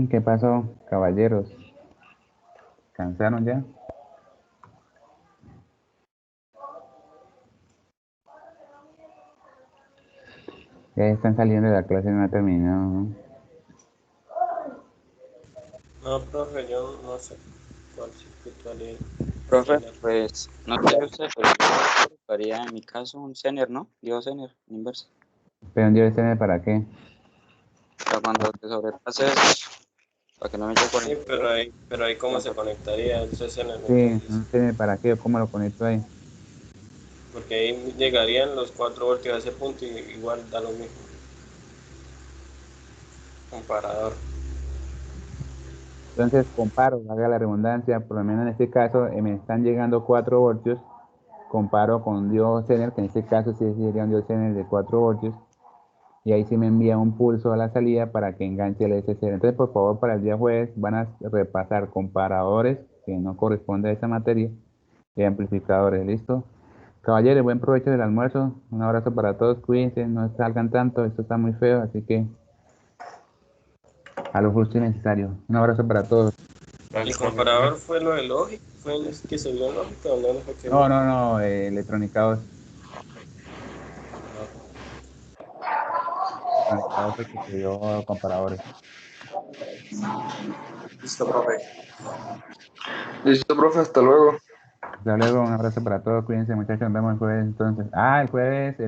¿Qué pasó, caballeros? ¿Cansaron ya? Ya están saliendo de la clase y no ha terminado, ¿no? No, profe, yo no sé cuál circuito haría. Profe, pues no sé usted, pero yo ocuparía en mi caso un Zener, ¿no? Digo Zener, inverso. ¿Pero un DSN para qué? Para cuando te sobrepases, para que no me llegue por Sí, pero ahí cómo se conectaría el CCN, Sí, un DSN para qué, o cómo lo conecto ahí. porque ahí llegarían los 4 voltios a ese punto y igual da lo mismo. Comparador. Entonces comparo, haga la redundancia, por lo menos en este caso me están llegando 4 voltios, comparo con un diodo Zener, que en este caso sí sería un diodo Zener de 4 voltios, y ahí sí me envía un pulso a la salida para que enganche el SCR. Entonces, por favor, para el día jueves van a repasar comparadores que no corresponde a esa materia y amplificadores, ¿listo? Caballeros, buen provecho del almuerzo, un abrazo para todos, cuídense, no salgan tanto, esto está muy feo, así que a lo justo y necesario. Un abrazo para todos. ¿El comparador fue lo de lógica? ¿Fue el que se vio en lógica o no fue que No, no, no, electrónica 2. Electrónica 2 fue que se dio comparadores. Listo, profe. Listo, profe, hasta luego. Hasta luego, un abrazo para todos, cuídense muchachos, nos vemos el jueves entonces. Ah, el jueves